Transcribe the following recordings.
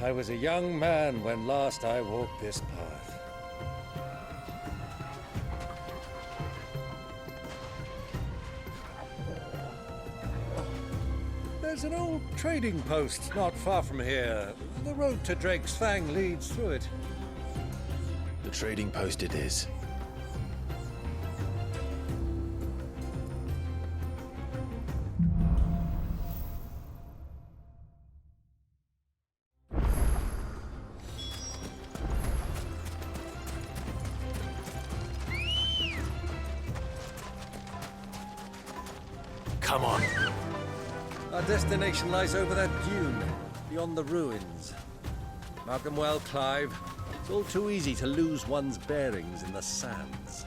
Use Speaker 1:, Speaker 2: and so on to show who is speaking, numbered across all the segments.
Speaker 1: I was a young man when last I walked this path. There's an old trading post not far from here. The road to Drake's Fang leads through it.
Speaker 2: The trading post it is. Come on.
Speaker 1: Our destination lies over that dune, beyond the ruins. Mark them well, Clive. It's all too easy to lose one's bearings in the sands.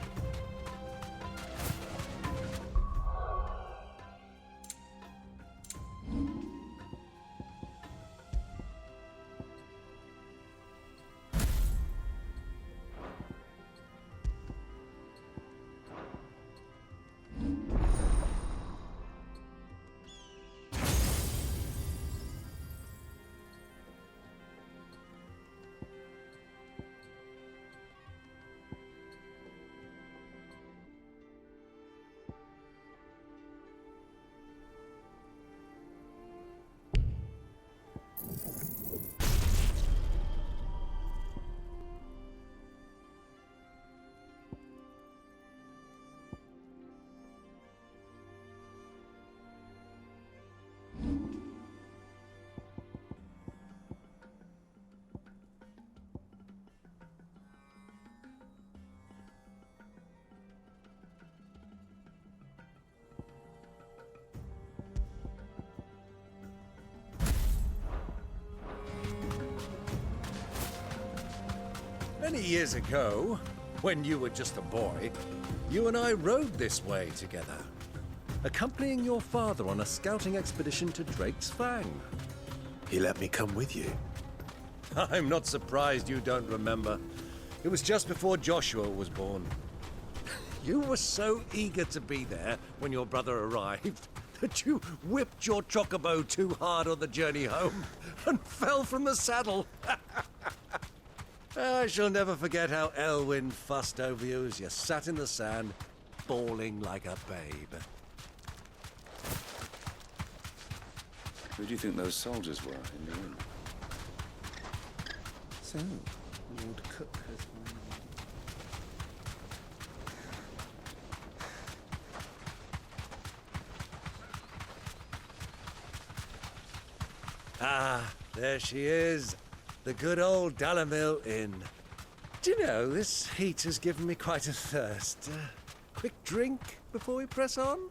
Speaker 1: Many years ago, when you were just a boy, you and I rode this way together, accompanying your father on a scouting expedition to Drake's Fang.
Speaker 2: He let me come with you.
Speaker 1: I'm not surprised you don't remember. It was just before Joshua was born. You were so eager to be there when your brother arrived that you whipped your chocobo too hard on the journey home and fell from the saddle. I shall never forget how Elwyn fussed over you as you sat in the sand, bawling like a babe.
Speaker 3: Who do you think those soldiers were in the inn?
Speaker 4: So, the old cook has one.
Speaker 1: Ah, there she is. The good old Dalamil Inn. Do you know, this heat has given me quite a thirst. Quick drink before we press on?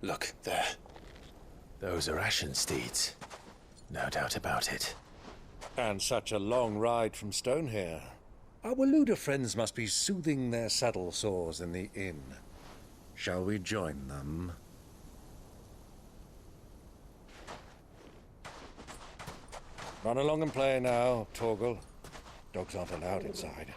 Speaker 2: Look, there. Those are Ashen steeds. No doubt about it.
Speaker 1: And such a long ride from Stonehair. Our Luda friends must be soothing their saddle sores in the inn. Shall we join them? Run along and play now, Torgal. Dogs aren't allowed inside.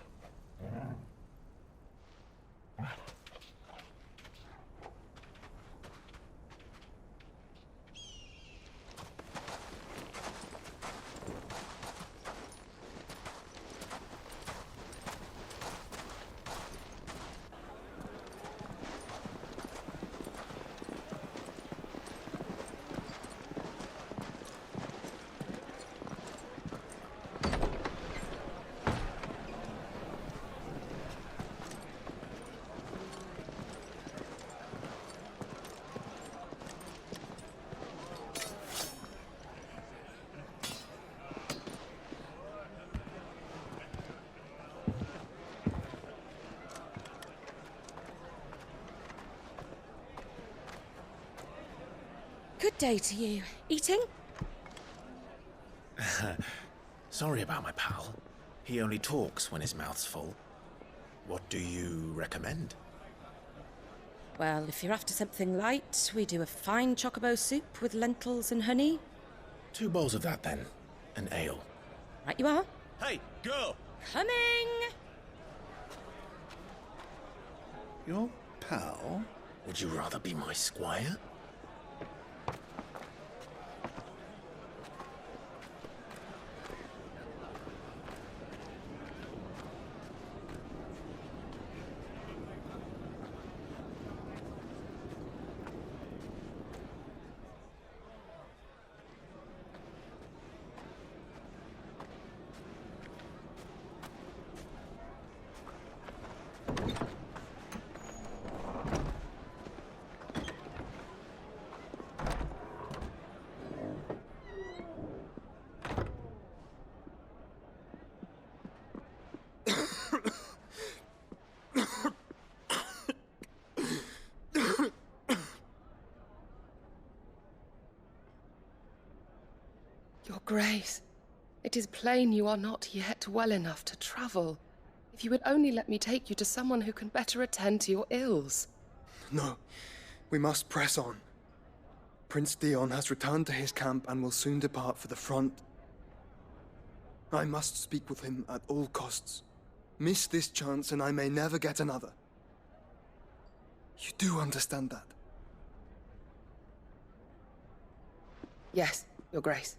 Speaker 5: Good day to you. Eating?
Speaker 2: Sorry about my pal. He only talks when his mouth's full. What do you recommend?
Speaker 5: Well, if you're after something light, we do a fine chocobo soup with lentils and honey.
Speaker 2: 2 bowls of that, then. An ale.
Speaker 5: Right you are.
Speaker 1: Hey, girl!
Speaker 5: Coming!
Speaker 4: Your pal?
Speaker 2: Would you rather be my squire?
Speaker 6: Your Grace, it is plain you are not yet well enough to travel. If you would only let me take you to someone who can better attend to your ills.
Speaker 7: No, we must press on. Prince Dion has returned to his camp and will soon depart for the front. I must speak with him at all costs. Miss this chance and I may never get another. You do understand that?
Speaker 6: Yes, Your Grace.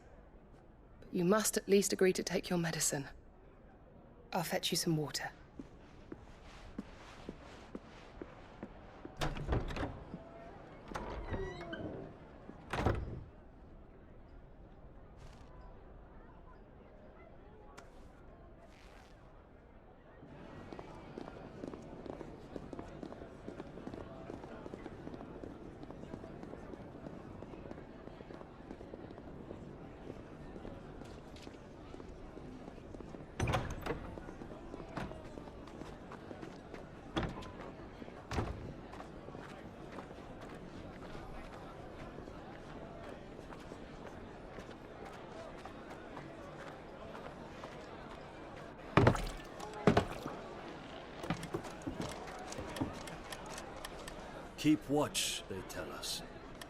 Speaker 6: But you must at least agree to take your medicine. I'll fetch you some water.
Speaker 8: Keep watch, they tell us.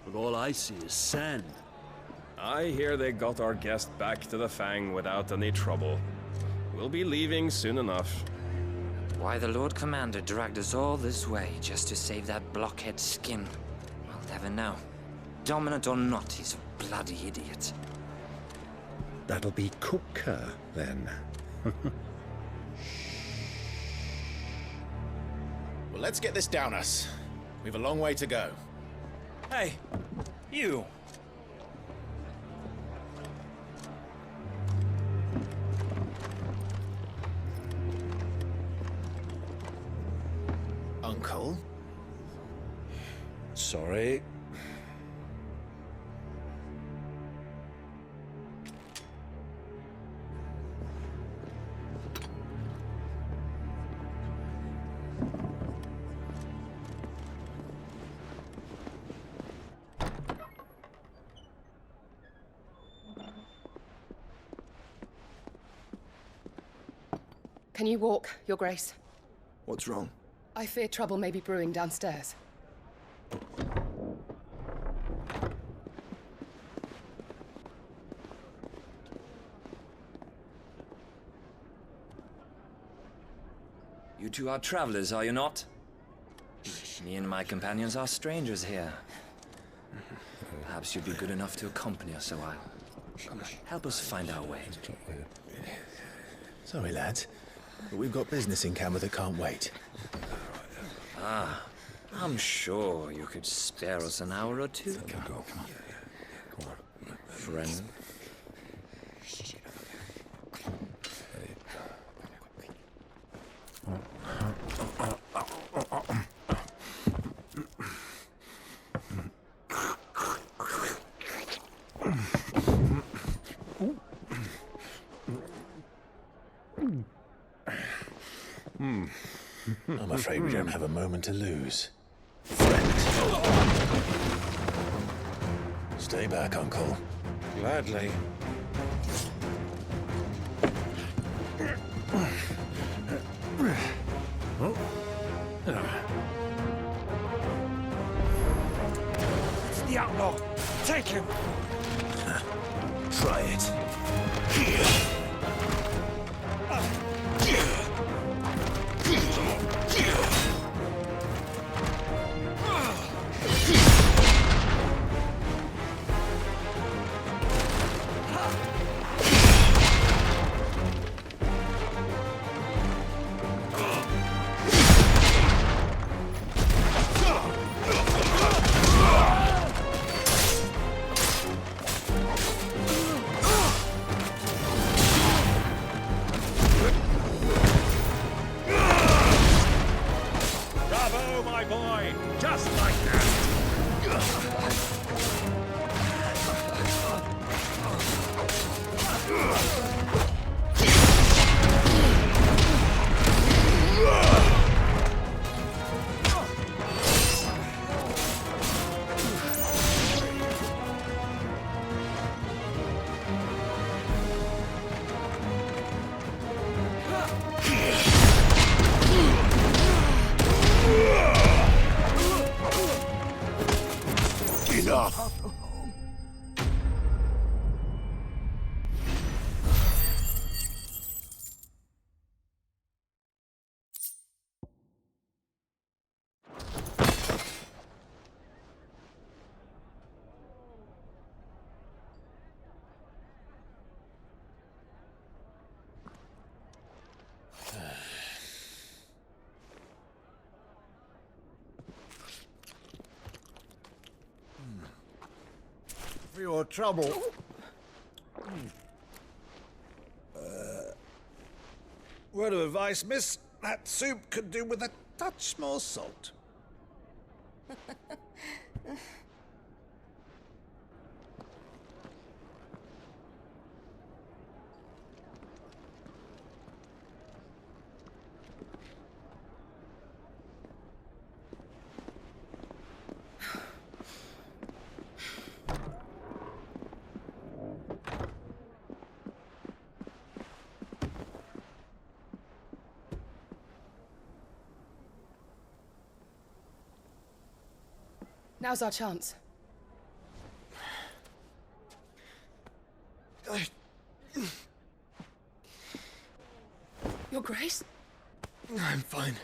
Speaker 8: But all I see is sand.
Speaker 9: I hear they got our guest back to the Fang without any trouble. We'll be leaving soon enough.
Speaker 10: Why the Lord Commander dragged us all this way just to save that blockhead skin, I'll never know. Dominant or not, he's a bloody idiot.
Speaker 11: That'll be Cooker, then.
Speaker 2: Well, let's get this down us. We've a long way to go.
Speaker 12: Hey, you!
Speaker 2: Uncle?
Speaker 11: Sorry.
Speaker 6: Can you walk, Your Grace?
Speaker 7: What's wrong?
Speaker 6: I fear trouble may be brewing downstairs.
Speaker 10: You two are travelers, are you not? Me and my companions are strangers here. Perhaps you'd be good enough to accompany us a while. Help us find our way.
Speaker 2: Sorry, lads, but we've got business in camera that can't wait.
Speaker 10: Ah, I'm sure you could spare us an hour or two.
Speaker 11: Come on.
Speaker 10: Friend.
Speaker 2: I'm afraid we don't have a moment to lose. Friend. Stay back, Uncle.
Speaker 11: Gladly. Oh.
Speaker 8: Take him!
Speaker 2: Try it.
Speaker 8: Bravo, my boy! Just like that!
Speaker 2: Enough!
Speaker 1: For your trouble. Word of advice, miss. That soup could do with a touch more salt.
Speaker 6: Now's our chance. Your Grace?
Speaker 7: I'm fine.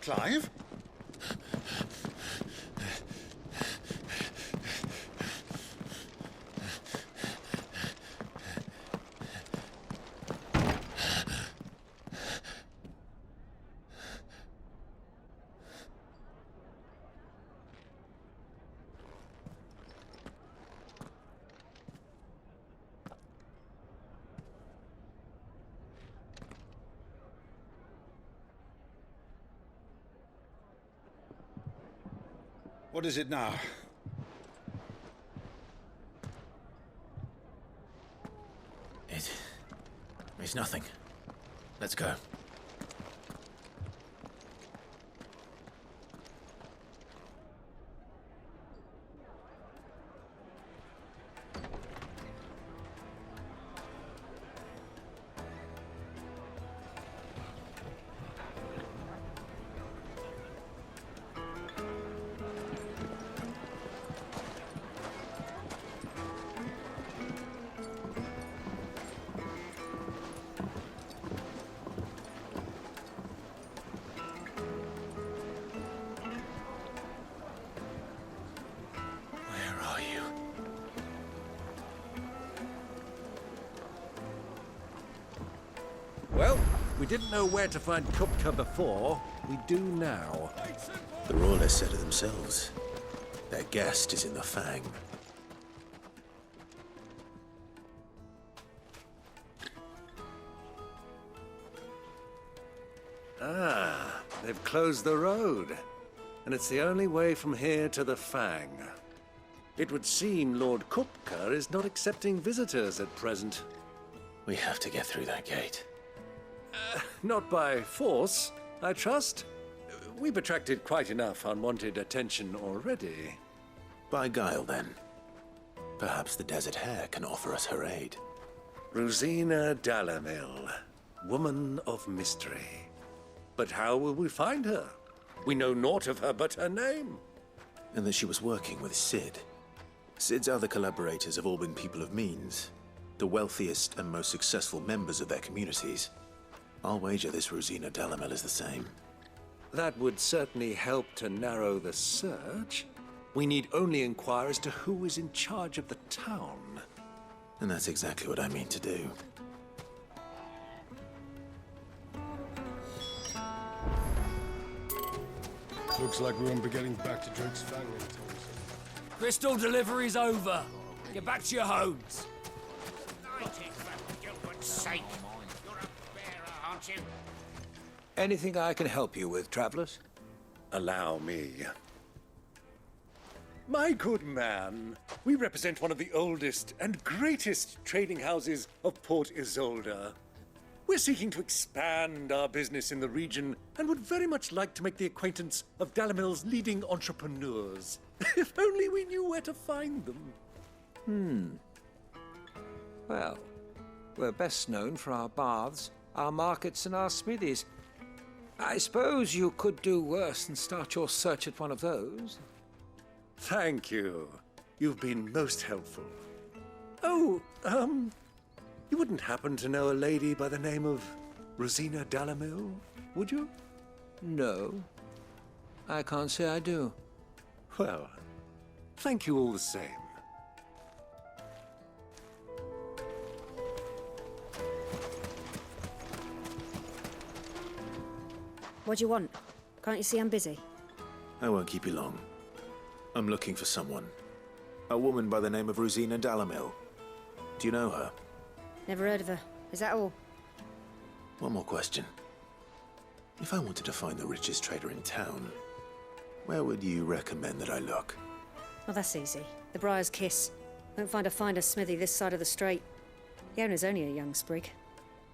Speaker 1: Clive? What is it now?
Speaker 2: It's nothing. Let's go.
Speaker 1: Well, we didn't know where to find Kupka before. We do now.
Speaker 2: The Rawlers said it themselves. Their guest is in the Fang.
Speaker 1: Ah, they've closed the road. And it's the only way from here to the Fang. It would seem Lord Kupka is not accepting visitors at present.
Speaker 2: We have to get through that gate.
Speaker 1: Not by force, I trust. We've attracted quite enough unwanted attention already.
Speaker 2: By guile, then. Perhaps the Desert Hare can offer us her aid.
Speaker 1: Rosina Dalamil, woman of mystery. But how will we find her? We know naught of her but her name.
Speaker 2: And that she was working with Sid. Sid's other collaborators have all been people of means, the wealthiest and most successful members of their communities. I'll wager this Rosina Dalamil is the same.
Speaker 1: That would certainly help to narrow the search. We need only inquire as to who is in charge of the town.
Speaker 2: And that's exactly what I mean to do.
Speaker 13: Looks like we won't be getting back to Drake's Fang anytime soon.
Speaker 12: Crystal delivery's over. Get back to your homes.
Speaker 14: Sake. You're a bearer, aren't you?
Speaker 1: Anything I can help you with, travelers? Allow me. My good man, we represent one of the oldest and greatest trading houses of Port Isolde. We're seeking to expand our business in the region and would very much like to make the acquaintance of Dalamil's leading entrepreneurs. If only we knew where to find them.
Speaker 15: Well, we're best known for our baths, our markets, and our smithies. I suppose you could do worse than start your search at one of those.
Speaker 1: Thank you. You've been most helpful. Oh, you wouldn't happen to know a lady by the name of Rosina Dalamil, would you?
Speaker 15: No. I can't say I do.
Speaker 1: Well, thank you all the same.
Speaker 16: What do you want? Can't you see I'm busy?
Speaker 2: I won't keep you long. I'm looking for someone. A woman by the name of Rosina Dalamil. Do you know her?
Speaker 16: Never heard of her. Is that all?
Speaker 2: One more question. If I wanted to find the richest trader in town, where would you recommend that I look?
Speaker 16: Well, that's easy. The Briar's Kiss. Won't find a finer smithy this side of the strait. The owner's only a young sprig,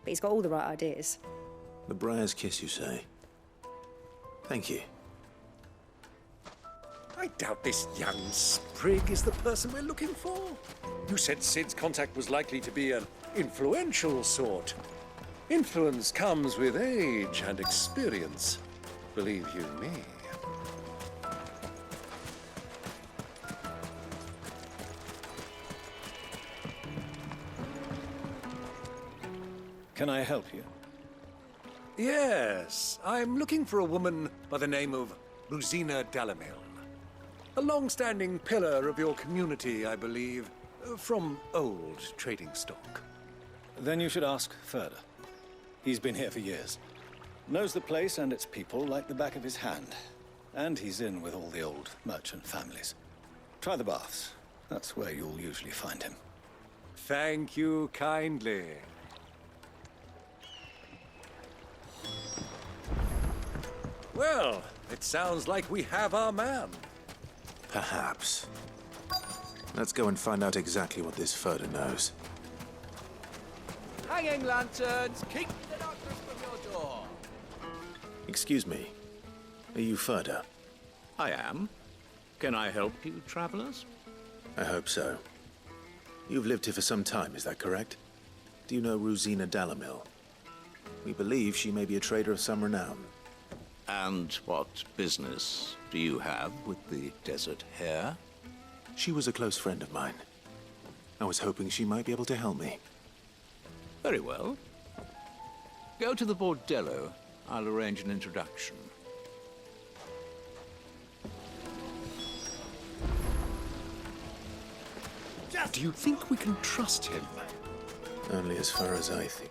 Speaker 16: but he's got all the right ideas.
Speaker 2: The Briar's Kiss, you say? Thank you.
Speaker 1: I doubt this young sprig is the person we're looking for. You said Sid's contact was likely to be an influential sort. Influence comes with age and experience, believe you me.
Speaker 8: Can I help you?
Speaker 1: Yes, I'm looking for a woman by the name of Rosina Dalamil. A long-standing pillar of your community, I believe, from old trading stock.
Speaker 8: Then you should ask Ferda. He's been here for years. Knows the place and its people like the back of his hand. And he's in with all the old merchant families. Try the baths. That's where you'll usually find him.
Speaker 1: Thank you kindly. Well, it sounds like we have our man.
Speaker 2: Perhaps. Let's go and find out exactly what this Ferda knows.
Speaker 12: Hanging lanterns, keep the darkness from your door.
Speaker 2: Excuse me. Are you Ferda?
Speaker 17: I am. Can I help you, travelers?
Speaker 2: I hope so. You've lived here for some time, is that correct? Do you know Rosina Dalamil? We believe she may be a trader of some renown.
Speaker 17: And what business do you have with the Desert Hare?
Speaker 2: She was a close friend of mine. I was hoping she might be able to help me.
Speaker 17: Very well. Go to the bordello. I'll arrange an introduction.
Speaker 1: Do you think we can trust him?
Speaker 2: Only as far as I think.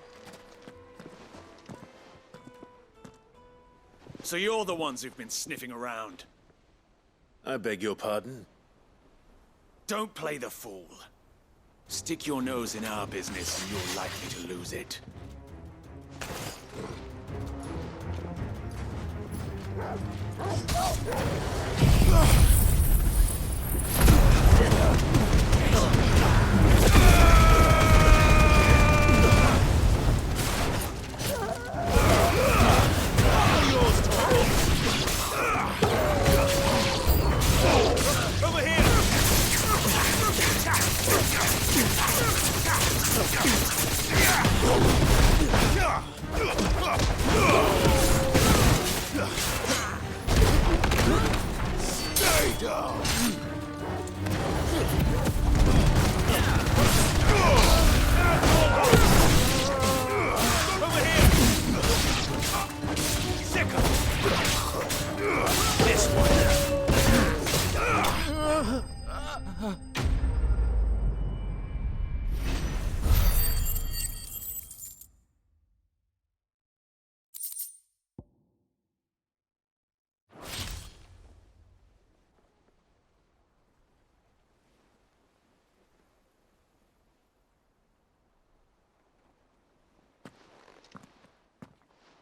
Speaker 12: So you're the ones who've been sniffing around.
Speaker 2: I beg your pardon?
Speaker 12: Don't play the fool. Stick your nose in our business and you're likely to lose it.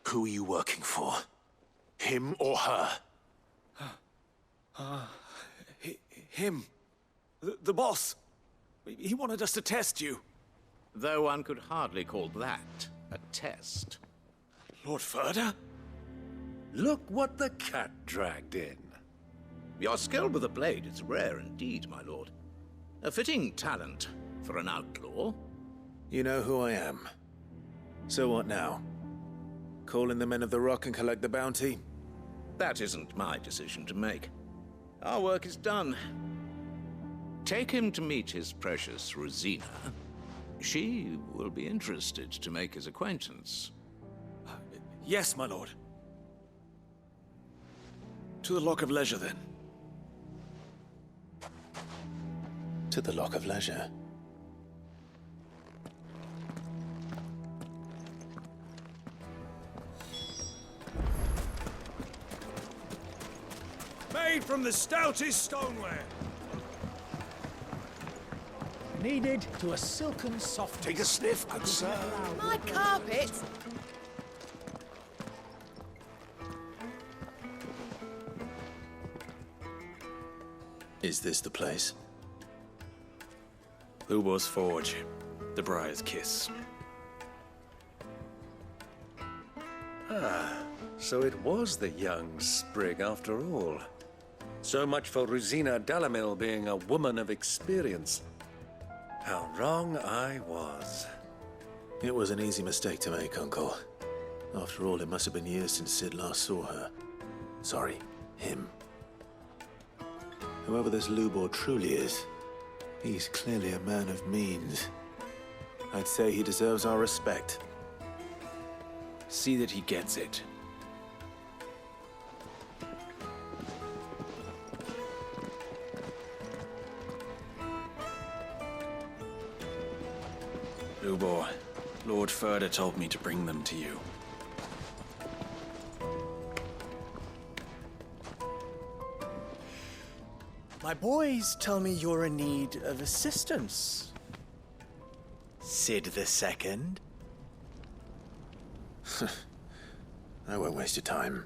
Speaker 2: Who are you working for? Him or her?
Speaker 12: Him. The boss. He wanted us to test you.
Speaker 17: Though one could hardly call that a test.
Speaker 12: Lord Ferda?
Speaker 1: Look what the cat dragged in.
Speaker 17: Your skill with the blade is rare indeed, my lord. A fitting talent for an outlaw.
Speaker 2: You know who I am. So what now? Call in the Men of the Rock and collect the bounty?
Speaker 17: That isn't my decision to make. Our work is done. Take him to meet his precious Rosina. She will be interested to make his acquaintance.
Speaker 12: Yes, my lord. To the Lock of Leisure, then.
Speaker 2: To the Lock of Leisure.
Speaker 12: Made from the stoutest stoneware.
Speaker 18: Kneaded to a silken soft.
Speaker 12: Take a sniff, good sir.
Speaker 6: My carpet!
Speaker 2: Is this the place?
Speaker 12: Lubor's Forge. The Briar's Kiss.
Speaker 1: Ah, so it was the young sprig after all. So much for Rosina Dalamil being a woman of experience. How wrong I was.
Speaker 2: It was an easy mistake to make, Uncle. After all, it must have been years since Sid last saw her. Sorry, him. Whoever this Lubor truly is, he's clearly a man of means. I'd say he deserves our respect.
Speaker 12: See that he gets it. Lubor, Lord Ferda told me to bring them to you.
Speaker 18: My boys tell me you're in need of assistance. Sid II?
Speaker 2: I won't waste your time.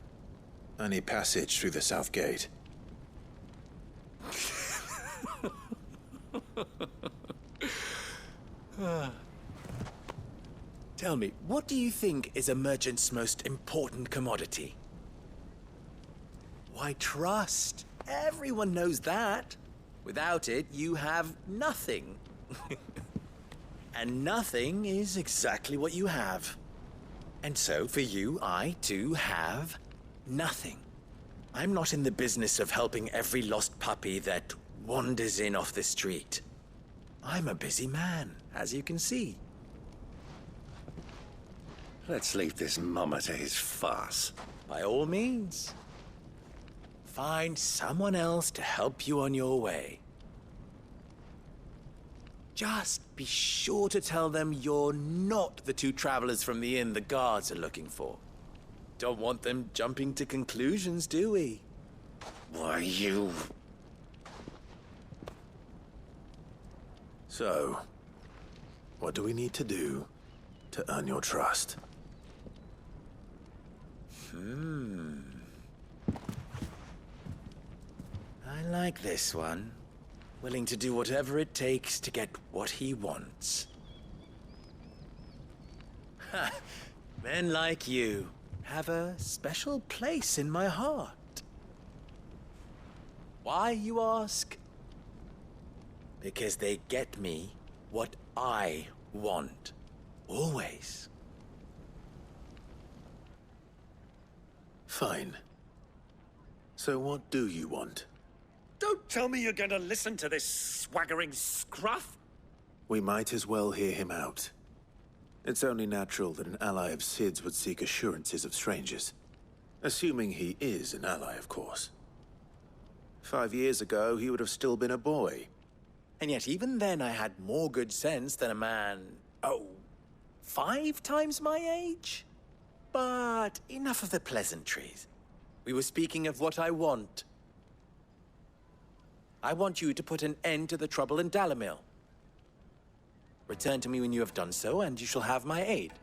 Speaker 2: I need passage through the south gate.
Speaker 18: Tell me, what do you think is a merchant's most important commodity? Why, trust. Everyone knows that. Without it, you have nothing. And nothing is exactly what you have. And so, for you, I, too, have nothing. I'm not in the business of helping every lost puppy that wanders in off the street. I'm a busy man, as you can see.
Speaker 1: Let's leave this mummer to his farce.
Speaker 18: By all means. Find someone else to help you on your way. Just be sure to tell them you're not the two travelers from the inn the guards are looking for. Don't want them jumping to conclusions, do we?
Speaker 1: Why, you...
Speaker 2: So, what do we need to do to earn your trust?
Speaker 18: I like this one. Willing to do whatever it takes to get what he wants. Ha! Men like you have a special place in my heart. Why, you ask? Because they get me what I want. Always.
Speaker 2: Fine. So what do you want?
Speaker 1: Don't tell me you're going to listen to this swaggering scruff!
Speaker 2: We might as well hear him out. It's only natural that an ally of Sid's would seek assurances of strangers. Assuming he is an ally, of course. 5 years ago, he would have still been a boy.
Speaker 18: And yet even then I had more good sense than a man, 5 times my age? But enough of the pleasantries. We were speaking of what I want. I want you to put an end to the trouble in Dalamil. Return to me when you have done so, and you shall have my aid.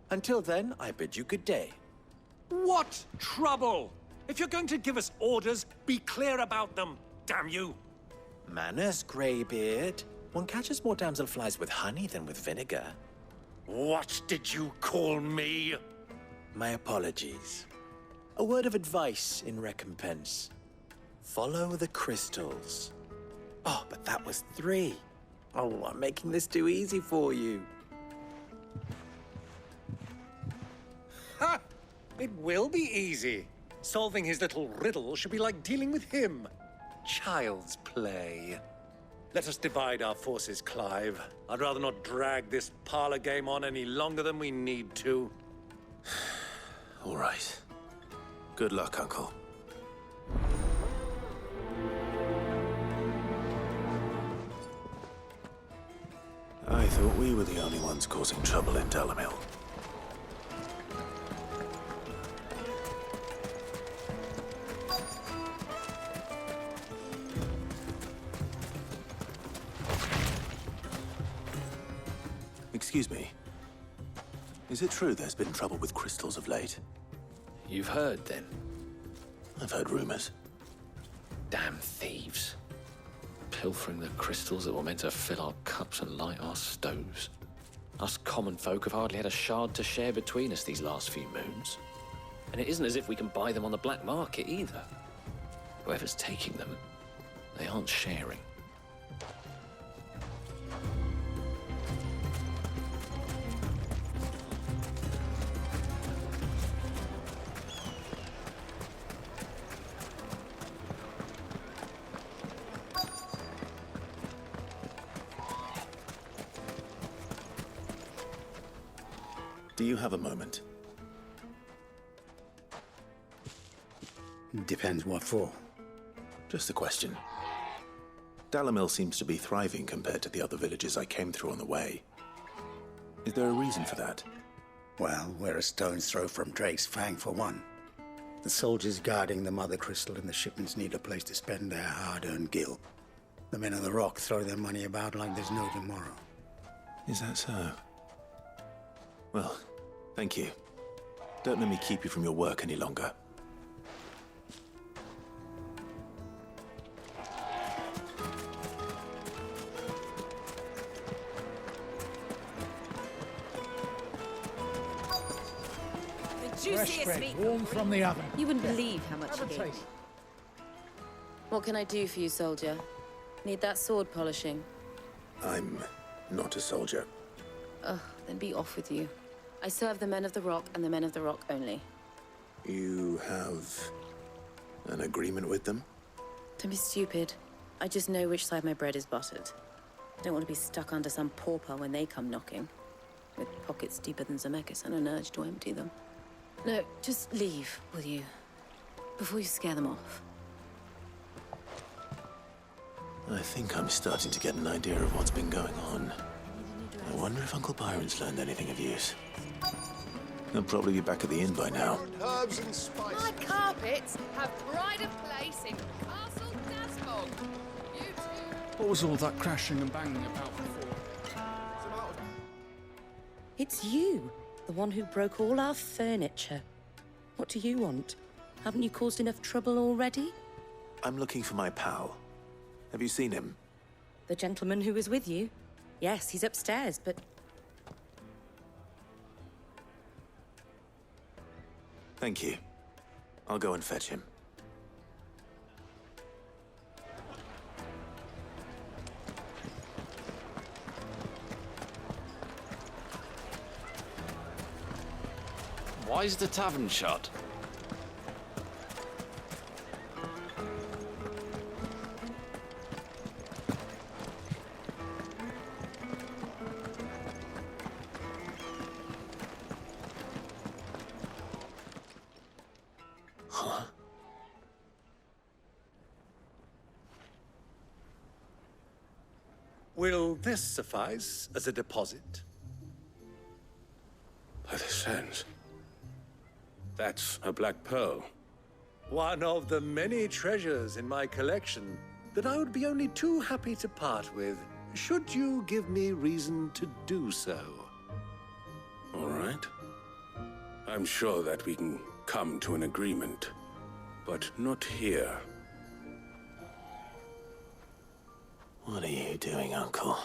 Speaker 18: Until then, I bid you good day.
Speaker 1: What trouble? If you're going to give us orders, be clear about them, damn you!
Speaker 18: Manners, Greybeard. One catches more damselflies with honey than with vinegar.
Speaker 1: What did you call me?
Speaker 18: My apologies. A word of advice in recompense. Follow the crystals. Oh, but that was 3. Oh, I'm making this too easy for you.
Speaker 1: Ha! It will be easy. Solving his little riddle should be like dealing with him. Child's play. Let us divide our forces, Clive. I'd rather not drag this parlor game on any longer than we need to.
Speaker 2: All right. Good luck, Uncle. I thought we were the only ones causing trouble in Dalamil. Excuse me. Is it true there's been trouble with crystals of late?
Speaker 19: You've heard, then?
Speaker 2: I've heard rumors.
Speaker 19: Damn thieves. Pilfering the crystals that were meant to fill our cups and light our stoves. Us common folk have hardly had a shard to share between us these last few moons. And it isn't as if we can buy them on the black market either. Whoever's taking them, they aren't sharing.
Speaker 2: Do you have a moment?
Speaker 11: Depends what for.
Speaker 2: Just a question. Dalamil seems to be thriving compared to the other villages I came through on the way. Is there a reason for that?
Speaker 11: Well, we're a stone's throw from Drake's Fang, for one. The soldiers guarding the Mother Crystal and the shipments need a place to spend their hard-earned gil. The men of the Rock throw their money about like there's no tomorrow.
Speaker 2: Is that so? Well, thank you. Don't let me keep you from your work any longer.
Speaker 5: Juiciest
Speaker 20: bread,
Speaker 5: meat.
Speaker 20: warm from the oven.
Speaker 5: You wouldn't believe how much
Speaker 20: Have
Speaker 5: he
Speaker 20: a
Speaker 5: gave.
Speaker 20: taste.
Speaker 5: What can I do for you, soldier? Need that sword polishing?
Speaker 2: I'm not a soldier.
Speaker 5: Ugh, then be off with you. I serve the men of the Rock and the men of the Rock only.
Speaker 2: You have an agreement with them?
Speaker 5: Don't be stupid. I just know which side my bread is buttered. Don't want to be stuck under some pauper when they come knocking. With pockets deeper than Zemeckis and an urge to empty them. No, just leave, will you? Before you scare them off.
Speaker 2: I think I'm starting to get an idea of what's been going on. I wonder if Uncle Byron's learned anything of use. He'll probably be back at the inn by now.
Speaker 6: Herbs and spice. My carpets have pride of place in Castle Dasbog. You two.
Speaker 20: What was all that crashing and banging about before?
Speaker 5: It's you, the one who broke all our furniture. What do you want? Haven't you caused enough trouble already?
Speaker 2: I'm looking for my pal. Have you seen him?
Speaker 5: The gentleman who was with you? Yes, he's upstairs, but...
Speaker 2: Thank you. I'll go and fetch him.
Speaker 19: Why is the tavern shut?
Speaker 2: Huh?
Speaker 1: Will this suffice as a deposit?
Speaker 13: By the sands. That's a black pearl.
Speaker 1: One of the many treasures in my collection that I would be only too happy to part with, should you give me reason to do so.
Speaker 13: All right. I'm sure that we can come to an agreement, but not here.
Speaker 2: What are you doing, Uncle?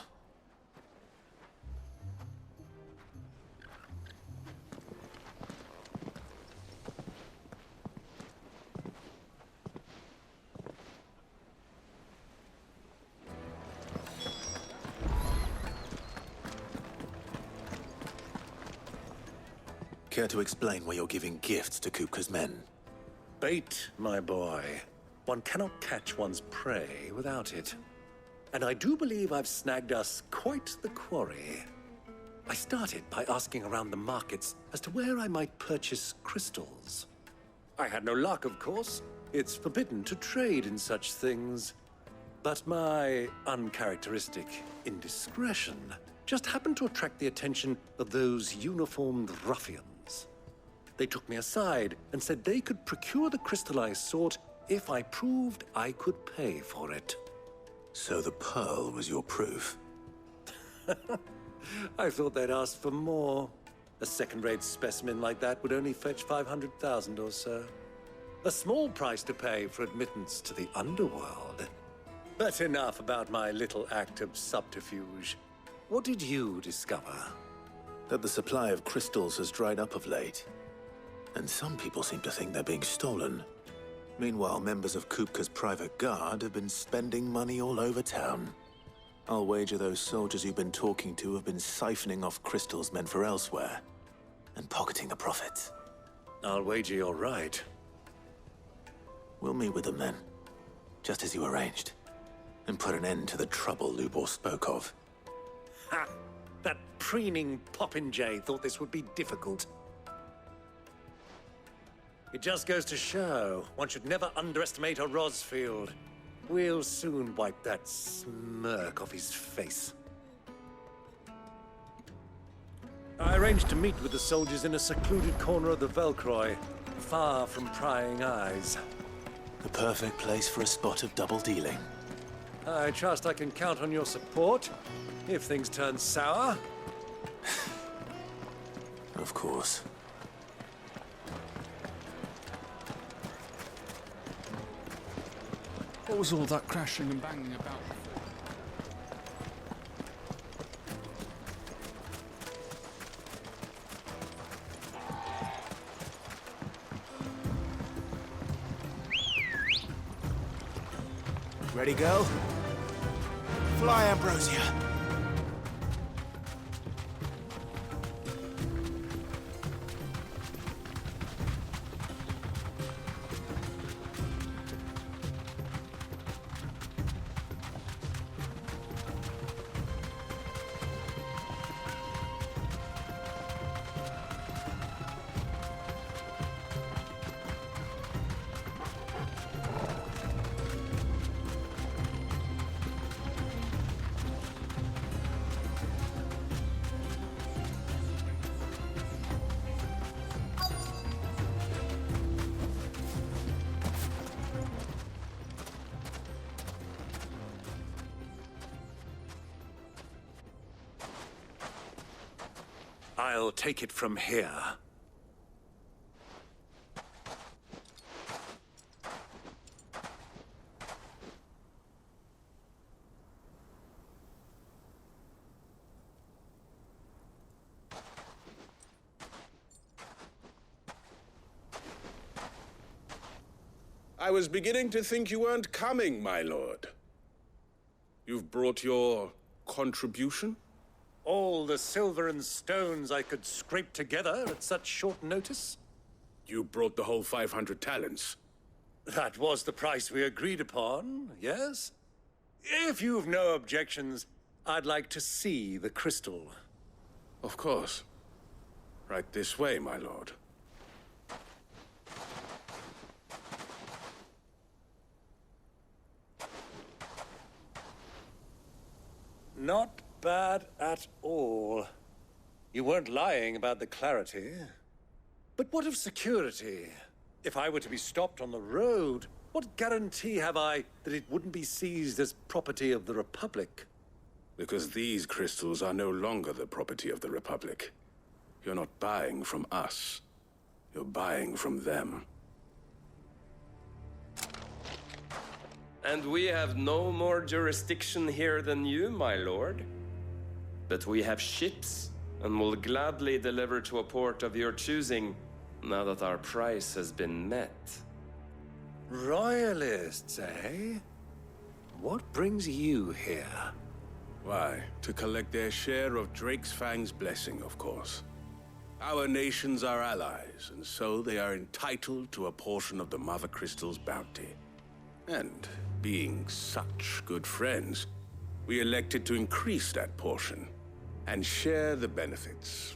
Speaker 2: Care to explain why you're giving gifts to Kupka's men?
Speaker 1: Bait, my boy. One cannot catch one's prey without it. And I do believe I've snagged us quite the quarry. I started by asking around the markets as to where I might purchase crystals. I had no luck, of course. It's forbidden to trade in such things. But my uncharacteristic indiscretion just happened to attract the attention of those uniformed ruffians. They took me aside and said they could procure the crystal I sought if I proved I could pay for it.
Speaker 2: So the pearl was your proof?
Speaker 1: I thought they'd ask for more. A second-rate specimen like that would only fetch 500,000 or so. A small price to pay for admittance to the underworld. But enough about my little act of subterfuge. What did you discover?
Speaker 2: That the supply of crystals has dried up of late. And some people seem to think they're being stolen. Meanwhile, members of Kupka's private guard have been spending money all over town. I'll wager those soldiers you've been talking to have been siphoning off crystals meant for elsewhere, and pocketing the profits.
Speaker 1: I'll wager you're right.
Speaker 2: We'll meet with them then, just as you arranged, and put an end to the trouble Lubor spoke of.
Speaker 1: Ha! That preening popinjay thought this would be difficult. It just goes to show, one should never underestimate a Rosfield. We'll soon wipe that smirk off his face. I arranged to meet with the soldiers in a secluded corner of the Velcroy, far from prying eyes.
Speaker 2: The perfect place for a spot of double dealing.
Speaker 1: I trust I can count on your support, if things turn sour.
Speaker 2: Of course.
Speaker 20: What was all that crashing and banging about before?
Speaker 2: Ready, girl? Fly, Ambrosia.
Speaker 1: I'll take it from here.
Speaker 13: I was beginning to think you weren't coming, my lord. You've brought your contribution?
Speaker 1: All the silver and stones I could scrape together at such short notice?
Speaker 13: You brought the whole 500 talents.
Speaker 1: That was the price we agreed upon, yes? If you've no objections, I'd like to see the crystal.
Speaker 13: Of course. Right this way, my lord.
Speaker 1: Not bad at all. You weren't lying about the clarity. But what of security? If I were to be stopped on the road, what guarantee have I that it wouldn't be seized as property of the Republic?
Speaker 13: Because these crystals are no longer the property of the Republic. You're not buying from us. You're buying from them.
Speaker 9: And we have no more jurisdiction here than you, my lord. But we have ships, and will gladly deliver to a port of your choosing, now that our price has been met.
Speaker 1: Royalists, eh? What brings you here?
Speaker 13: Why, to collect their share of Drake's Fang's blessing, of course. Our nations are allies, and so they are entitled to a portion of the Mother Crystal's bounty. And being such good friends, we elected to increase that portion and share the benefits.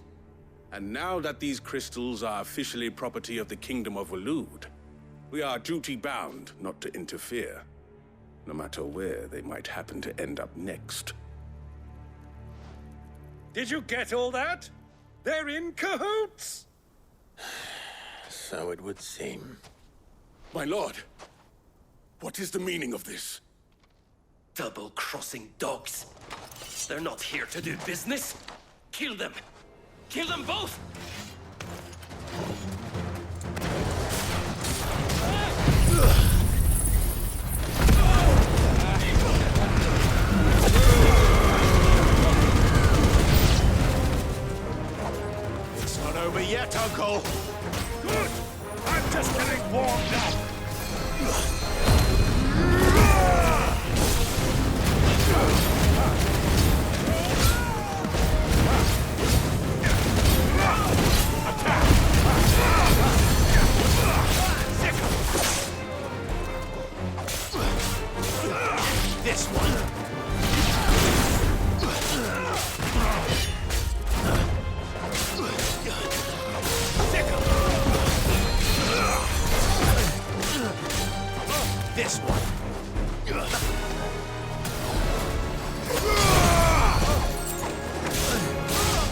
Speaker 13: And now that these crystals are officially property of the Kingdom of Waloed, we are duty-bound not to interfere, no matter where they might happen to end up next.
Speaker 1: Did you get all that? They're in cahoots!
Speaker 2: So it would seem.
Speaker 13: My lord, what is the meaning of this?
Speaker 21: Double-crossing dogs. They're not here to do business. Kill them! Kill them both!
Speaker 1: It's not over yet, Uncle! Good! I'm just getting warmed up! This one. This one.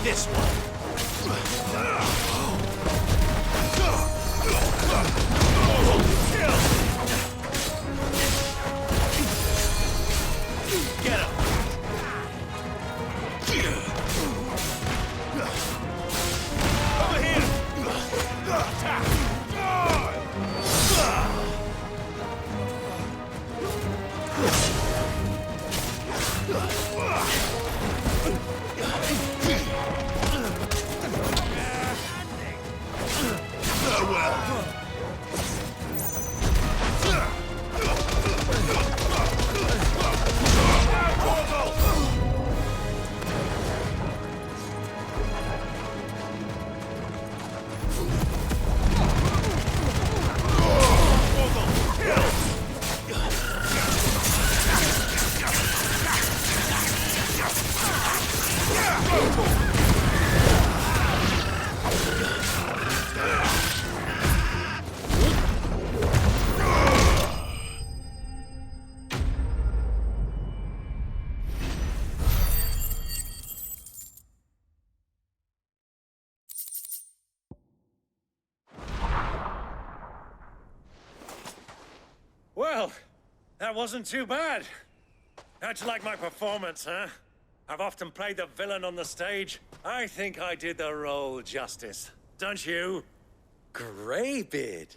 Speaker 1: This one. Get him! Over here! Well, that wasn't too bad. How'd you like my performance, huh? I've often played the villain on the stage. I think I did the role justice. Don't you?
Speaker 18: Greybeard,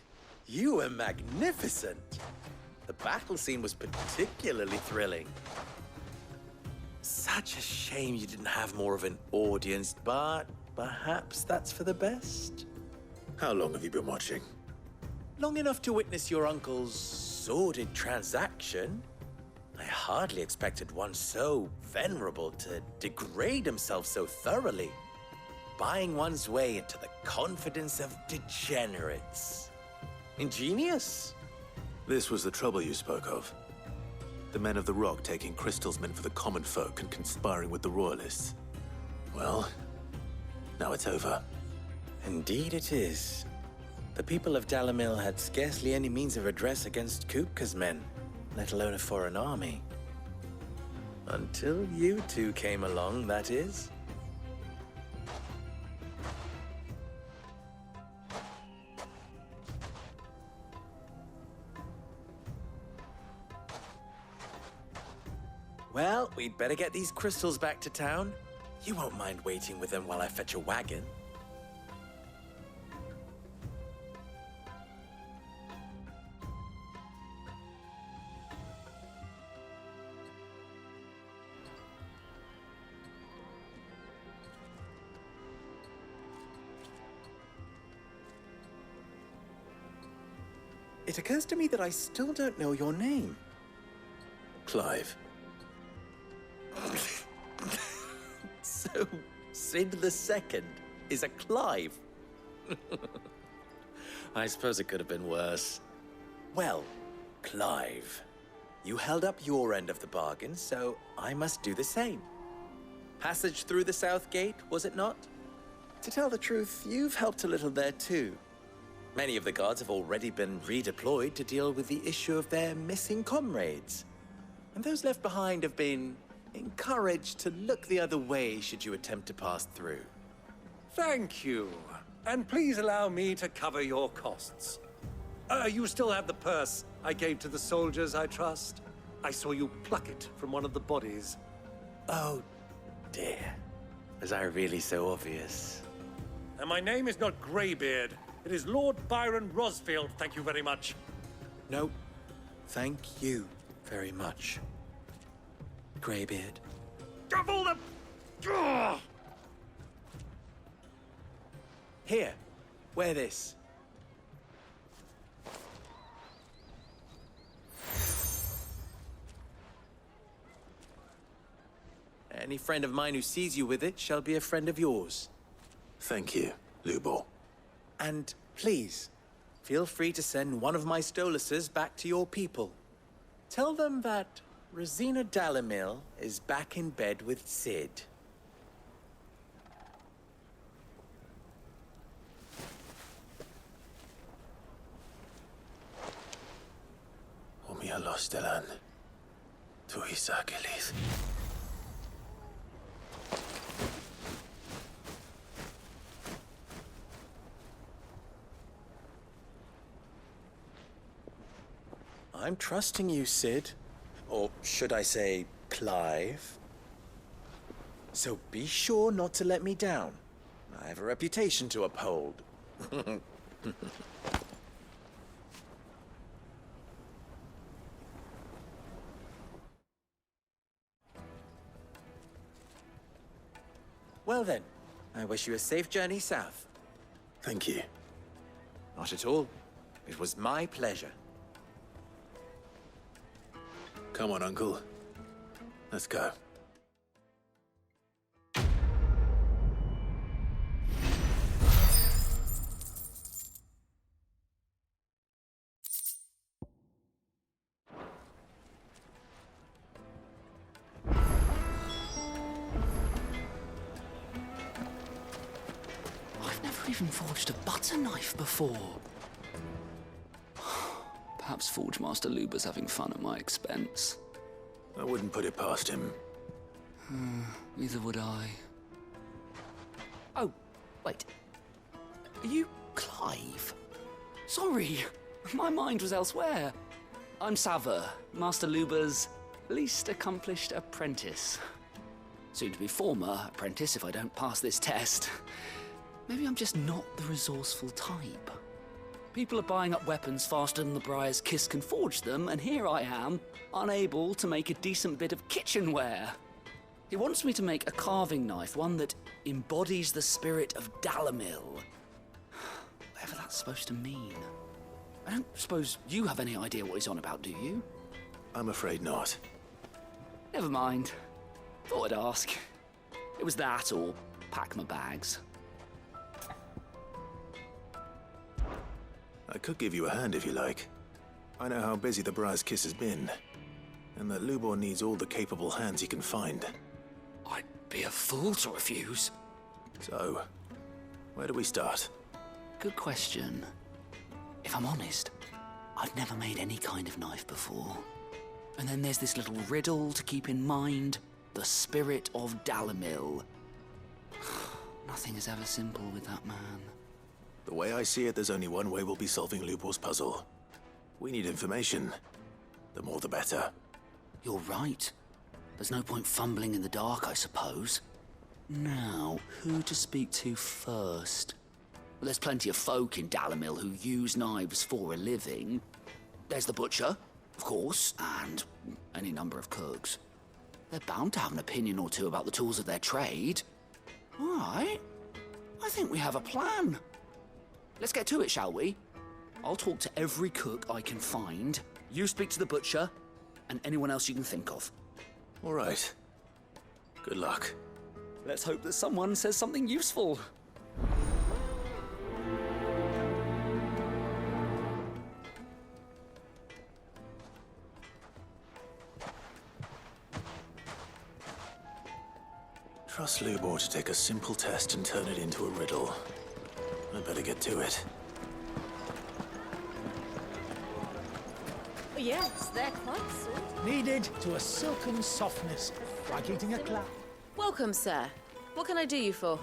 Speaker 18: you were magnificent. The battle scene was particularly thrilling. Such a shame you didn't have more of an audience, but perhaps that's for the best.
Speaker 2: How long have you been watching?
Speaker 18: long enough to witness your uncle's sordid transaction. I hardly expected one so venerable to degrade himself so thoroughly, buying one's way into the confidence of degenerates. Ingenious.
Speaker 2: This was the trouble you spoke of. The men of the Rock taking Crystal's men for the common folk and conspiring with the Royalists. Well, now it's over.
Speaker 18: Indeed it is. The people of Dalamil had scarcely any means of redress against Kupka's men, let alone a foreign army. Until you two came along, that is. Well, we'd better get these crystals back to town. You won't mind waiting with them while I fetch a wagon. It occurs to me that I still don't know your name.
Speaker 2: Clive.
Speaker 18: So, Sid II is a Clive? I suppose it could have been worse. Well, Clive, you held up your end of the bargain, so I must do the same. Passage through the South Gate, was it not? To tell the truth, you've helped a little there too. Many of the guards have already been redeployed to deal with the issue of their missing comrades. And those left behind have been encouraged to look the other way should you attempt to pass through.
Speaker 1: Thank you. And please allow me to cover your costs. You still have the purse I gave to the soldiers, I trust? I saw you pluck it from one of the bodies.
Speaker 18: Oh, dear. Was I really so obvious?
Speaker 1: And my name is not Greybeard. It is Lord Byron Rosfield, thank you very much.
Speaker 18: No, thank you very much, Greybeard.
Speaker 1: Double the... Ugh!
Speaker 18: Here, wear this. Any friend of mine who sees you with it shall be a friend of yours.
Speaker 2: Thank you, Lubor.
Speaker 18: And please, feel free to send one of my Stoluses back to your people. Tell them that Rosina Dalamil is back in bed with Sid.
Speaker 2: Umia los delan. Tu isakelis.
Speaker 18: I'm trusting you, Sid. Or should I say, Clive? So be sure not to let me down. I have a reputation to uphold. Well then, I wish you a safe journey south.
Speaker 2: Thank you.
Speaker 18: Not at all. It was my pleasure.
Speaker 2: Come on, Uncle. Let's go.
Speaker 3: I've never even forged a butter knife before. Perhaps Forge Master Luber's having fun at my expense.
Speaker 2: I wouldn't put it past him.
Speaker 3: Neither would I. Oh, wait. Are you Clive? Sorry, my mind was elsewhere. I'm Sava, Master Luber's least accomplished apprentice. Soon to be former apprentice if I don't pass this test. Maybe I'm just not the resourceful type. People are buying up weapons faster than the Briar's Kiss can forge them, and here I am, unable to make a decent bit of kitchenware. He wants me to make a carving knife, one that embodies the spirit of Dalamil. Whatever that's supposed to mean. I don't suppose you have any idea what he's on about, do you?
Speaker 2: I'm afraid not.
Speaker 3: Never mind. Thought I'd ask. It was that or pack my bags.
Speaker 2: I could give you a hand if you like. I know how busy the Briar's Kiss has been, and that Lubor needs all the capable hands he can find.
Speaker 3: I'd be a fool to refuse.
Speaker 2: So, where do we start?
Speaker 3: Good question. If I'm honest, I've never made any kind of knife before. And then there's this little riddle to keep in mind. The spirit of Dalamil. Nothing is ever simple with that man.
Speaker 2: The way I see it, there's only one way we'll be solving Lubor's puzzle. We need information. The more the better.
Speaker 3: You're right. There's no point fumbling in the dark, I suppose. Now, who to speak to first? Well, there's plenty of folk in Dalamil who use knives for a living. There's the butcher, of course, and any number of cooks. They're bound to have an opinion or two about the tools of their trade. All right. I think we have a plan. Let's get to it, shall we? I'll talk to every cook I can find. You speak to the butcher, and anyone else you can think of.
Speaker 2: All right. Good luck.
Speaker 3: Let's hope that someone says something useful.
Speaker 2: Trust Lubor to take a simple test and turn it into a riddle. I better get to it.
Speaker 5: Yes, they're quite sweet.
Speaker 4: Kneaded to a silken softness, like eating a cloud.
Speaker 5: Welcome, sir. What can I do you for?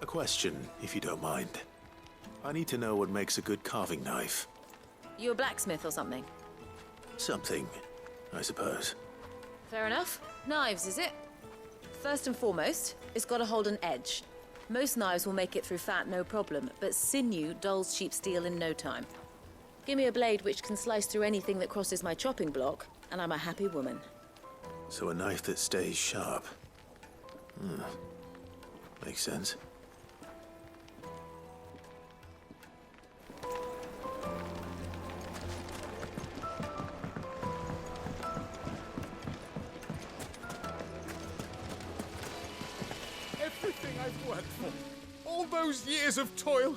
Speaker 2: A question, if you don't mind. I need to know what makes a good carving knife.
Speaker 5: You a blacksmith or something?
Speaker 2: Something, I suppose.
Speaker 5: Fair enough. Knives, is it? First and foremost, it's got to hold an edge. Most knives will make it through fat, no problem, but sinew dulls cheap steel in no time. Give me a blade which can slice through anything that crosses my chopping block, and I'm a happy woman.
Speaker 2: So a knife that stays sharp. Makes sense.
Speaker 4: Everything I've worked for, all those years of toil,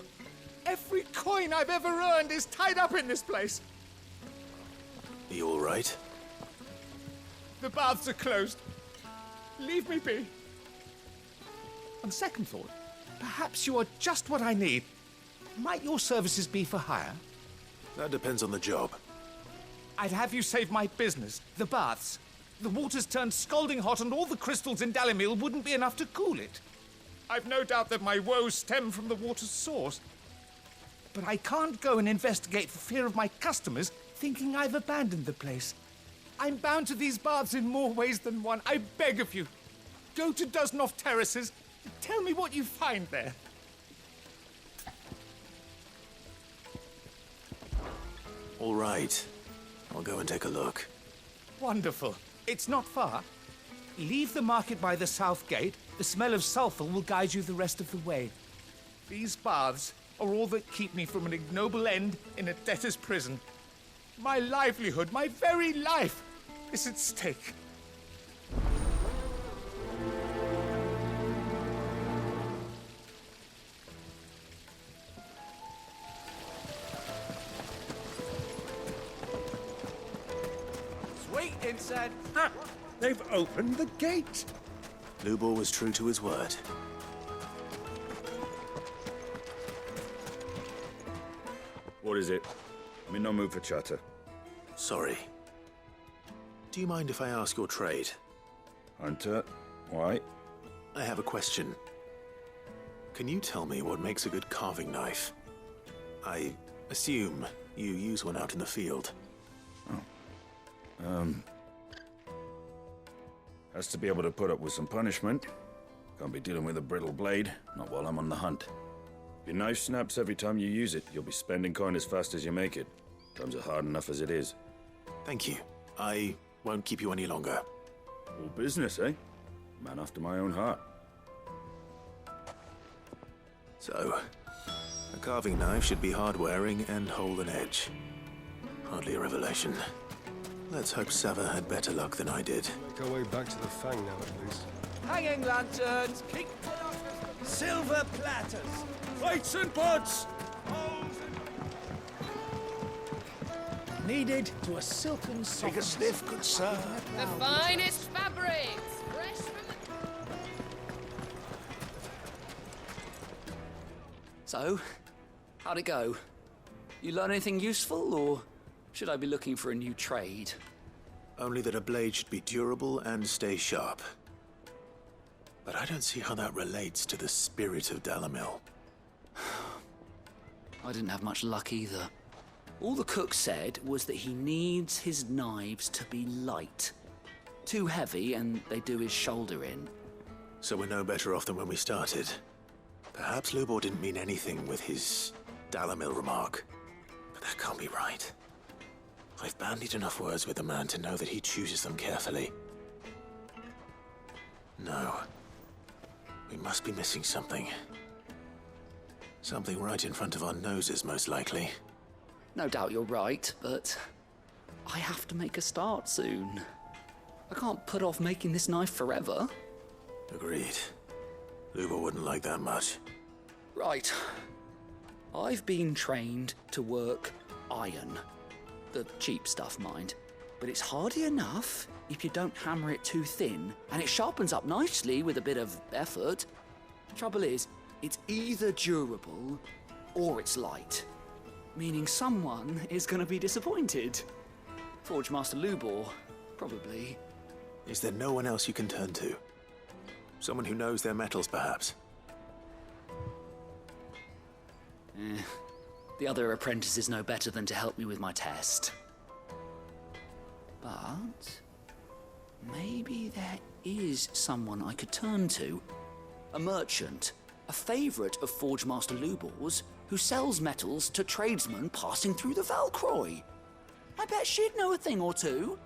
Speaker 4: every coin I've ever earned is tied up in this place.
Speaker 2: Are you all right?
Speaker 4: The baths are closed. Leave me be. On second thought, perhaps you are just what I need. Might your services be for hire?
Speaker 2: That depends on the job.
Speaker 4: I'd have you save my business, the baths. The water's turned scalding hot and all the crystals in Dalamil wouldn't be enough to cool it. I've no doubt that my woes stem from the water's source. But I can't go and investigate for fear of my customers thinking I've abandoned the place. I'm bound to these baths in more ways than one. I beg of you. Go to Dusnoff Terraces and tell me what you find there.
Speaker 2: All right. I'll go and take a look.
Speaker 4: Wonderful. It's not far. Leave the market by the south gate. The smell of sulfur will guide you the rest of the way. These baths are all that keep me from an ignoble end in a debtor's prison. My livelihood, my very life, is at stake.
Speaker 1: Wait inside. Ah, they've opened the gate.
Speaker 2: Lubor was true to his word.
Speaker 22: What is it? I'm in no mood for chatter.
Speaker 2: Sorry. Do you mind if I ask your trade?
Speaker 22: Hunter, why?
Speaker 2: I have a question. Can you tell me what makes a good carving knife? I assume you use one out in the field.
Speaker 22: Has to be able to put up with some punishment. Can't be dealing with a brittle blade, not while I'm on the hunt. If your knife snaps every time you use it, you'll be spending coin as fast as you make it. Times are hard enough as it is.
Speaker 2: Thank you. I won't keep you any longer.
Speaker 22: All business, eh? Man after my own heart.
Speaker 2: So, A carving knife should be hard-wearing and hold an edge. Hardly a revelation. Let's hope Sava had better luck than I did.
Speaker 7: Make our way back to the Fang now, at least.
Speaker 12: Hanging lanterns, keep silver platters, plates and pots. Needed to a silken soft.
Speaker 11: Take a sniff, good sir.
Speaker 6: The finest fabrics, fresh from the...
Speaker 3: So, how'd it go? You learn anything useful, or should I be looking for a new trade?
Speaker 2: Only that a blade should be durable and stay sharp. But I don't see how that relates to the spirit of Dalamil.
Speaker 3: I didn't have much luck either. All the cook said was that he needs his knives to be light. Too heavy and they do his shoulder in.
Speaker 2: So we're no better off than when we started. Perhaps Lubor didn't mean anything with his Dalamil remark. But that can't be right. I've bandied enough words with the man to know that he chooses them carefully. No. We must be missing something. Something right in front of our noses, most likely.
Speaker 3: No doubt you're right, but I have to make a start soon. I can't put off making this knife forever.
Speaker 2: Agreed. Lubor wouldn't like that much.
Speaker 3: Right. I've been trained to work iron. The cheap stuff, mind. But it's hardy enough if you don't hammer it too thin, and it sharpens up nicely with a bit of effort. Trouble is, it's either durable or it's light. Meaning someone is gonna be disappointed. Forge Master Lubor, probably.
Speaker 2: Is there no one else you can turn to? Someone who knows their metals, perhaps?
Speaker 3: The other apprentices know better than to help me with my test. But maybe there is someone I could turn to. A merchant, a favorite of Forge Master Lubor's, who sells metals to tradesmen passing through the Valcroy. I bet she'd know a thing or two.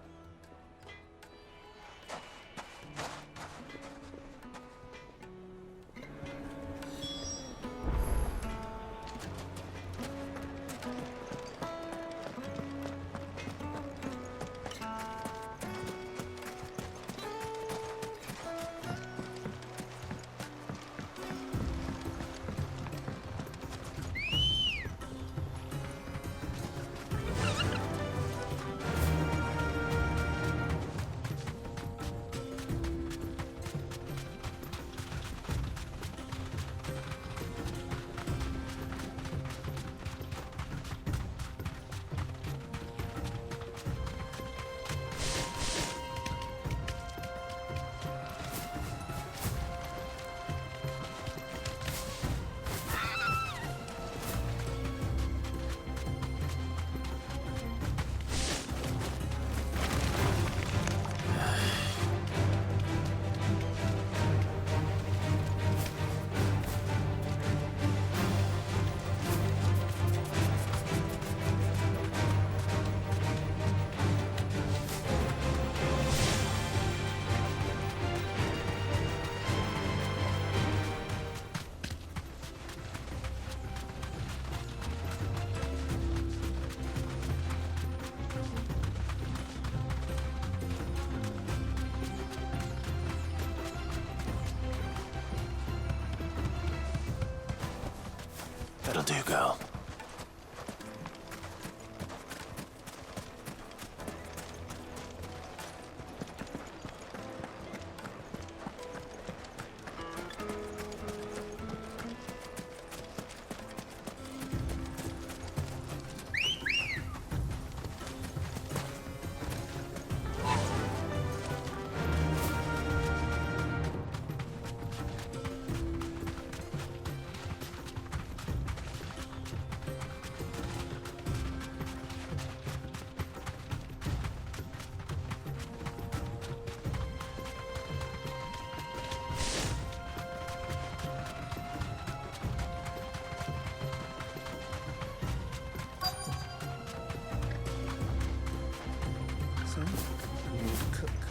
Speaker 2: That'll do, girl.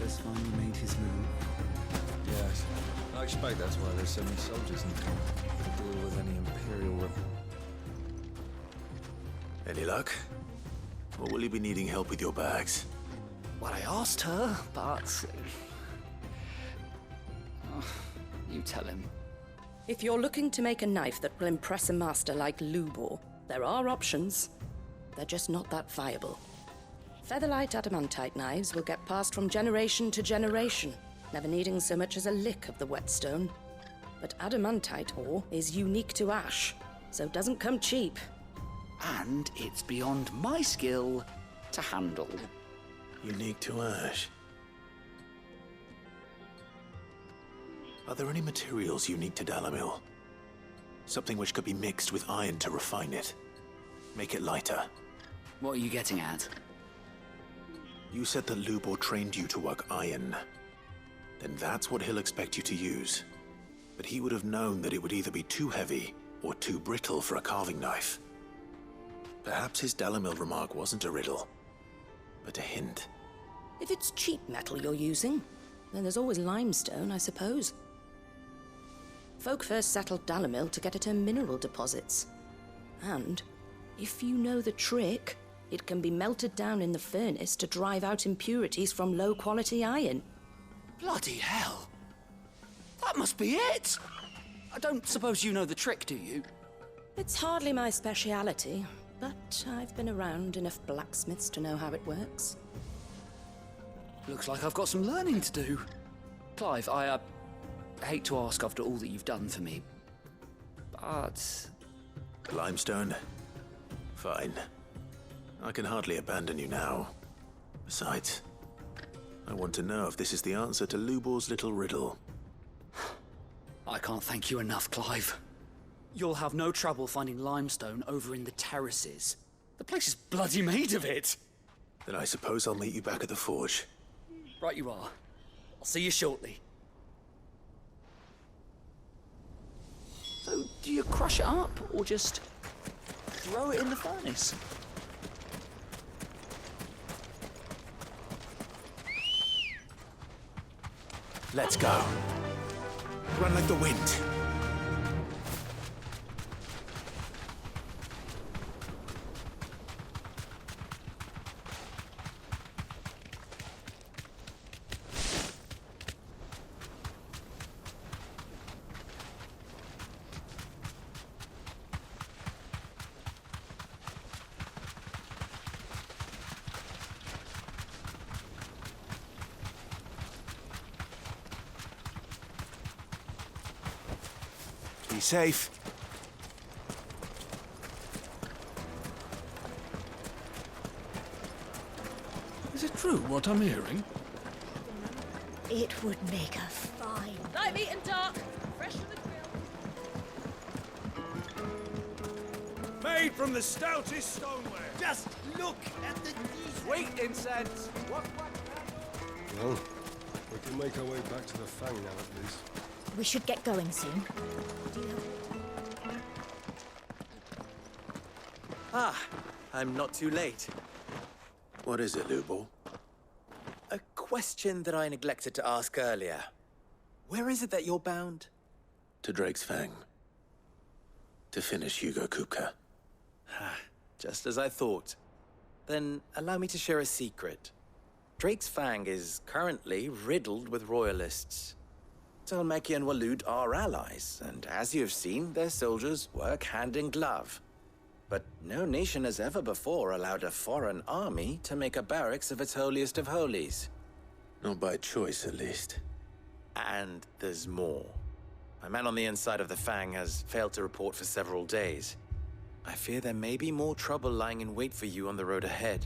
Speaker 10: has finally made his move.
Speaker 20: Yes. I expect that's why there's so many soldiers in town to deal with any Imperial
Speaker 2: Any luck? Or will you be needing help with your bags?
Speaker 3: Well, I asked her, but... you tell him.
Speaker 14: If you're looking to make a knife that will impress a master like Lubor, there are options. They're just not that viable. Featherlight adamantite knives will get passed from generation to generation, never needing so much as a lick of the whetstone. But adamantite ore is unique to ash, so it doesn't come cheap.
Speaker 3: And it's beyond my skill to handle.
Speaker 2: Unique to ash? Are there any materials unique to Dalamil? Something which could be mixed with iron to refine it. Make it lighter.
Speaker 3: What are you getting at?
Speaker 2: You said that Lubor trained you to work iron. Then that's what he'll expect you to use. But he would have known that it would either be too heavy or too brittle for a carving knife. Perhaps his Dalamil remark wasn't a riddle, but a hint.
Speaker 14: If it's cheap metal you're using, then there's always limestone, I suppose. Folk first settled Dalamil to get at her mineral deposits. And, if you know the trick, it can be melted down in the furnace to drive out impurities from low-quality iron.
Speaker 3: Bloody hell! That must be it! I don't suppose you know the trick, do you?
Speaker 14: It's hardly my speciality, but I've been around enough blacksmiths to know how it works.
Speaker 3: Looks like I've got some learning to do. Clive, I hate to ask after all that you've done for me, but...
Speaker 2: Limestone? Fine. I can hardly abandon you now. Besides, I want to know if this is the answer to Lubor's little riddle.
Speaker 3: I can't thank you enough, Clive. You'll have no trouble finding limestone over in the terraces. The place is bloody made of it.
Speaker 2: Then I suppose I'll meet you back at the forge.
Speaker 3: Right you are. I'll see you shortly. So, do you crush it up, or just throw it in the furnace?
Speaker 2: Let's go. Run like the wind. Be safe.
Speaker 20: Is it true what I'm hearing?
Speaker 16: It would make a fine...
Speaker 5: Light meat and dark, fresh from the grill.
Speaker 13: Made from the stoutest stoneware.
Speaker 12: Just look at the sweet incense. What?
Speaker 7: Well, we can make our way back to the Fang now at least.
Speaker 16: We should get going soon.
Speaker 18: Ah, I'm not too late.
Speaker 2: What is it, Lubor?
Speaker 18: A question that I neglected to ask earlier. Where is it that you're bound?
Speaker 2: To Drake's Fang. To finish Hugo Kupka.
Speaker 18: Just as I thought. Then allow me to share a secret. Drake's Fang is currently riddled with royalists. Talmeki and Walud are allies, and as you have seen, their soldiers work hand in glove. But no nation has ever before allowed a foreign army to make a barracks of its holiest of holies.
Speaker 2: Not by choice, at least.
Speaker 18: And there's more. A man on the inside of the Fang has failed to report for several days. I fear there may be more trouble lying in wait for you on the road ahead.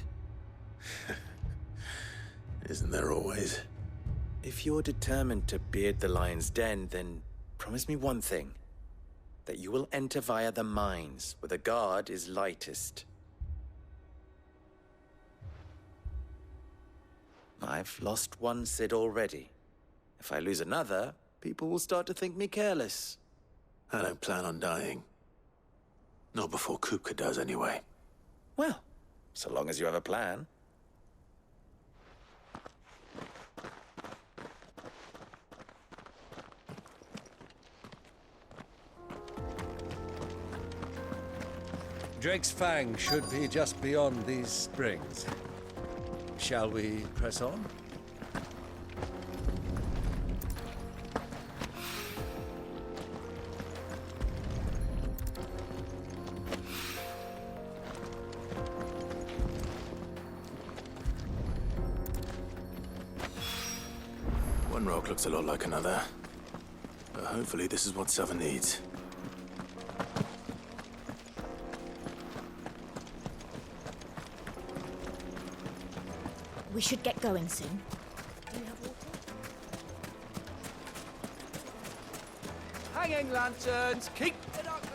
Speaker 2: Isn't there always?
Speaker 18: If you're determined to beard the lion's den, then promise me one thing. That you will enter via the mines, where the guard is lightest. I've lost one Cid already. If I lose another, people will start to think me careless.
Speaker 2: I don't plan on dying. Not before Kupka does, anyway.
Speaker 18: Well, so long as you have a plan.
Speaker 1: Drake's Fang should be just beyond these springs. Shall we press on?
Speaker 2: One rock looks a lot like another. But hopefully this is what Sava needs.
Speaker 8: We should get going soon.
Speaker 4: Hanging lanterns, keep it up.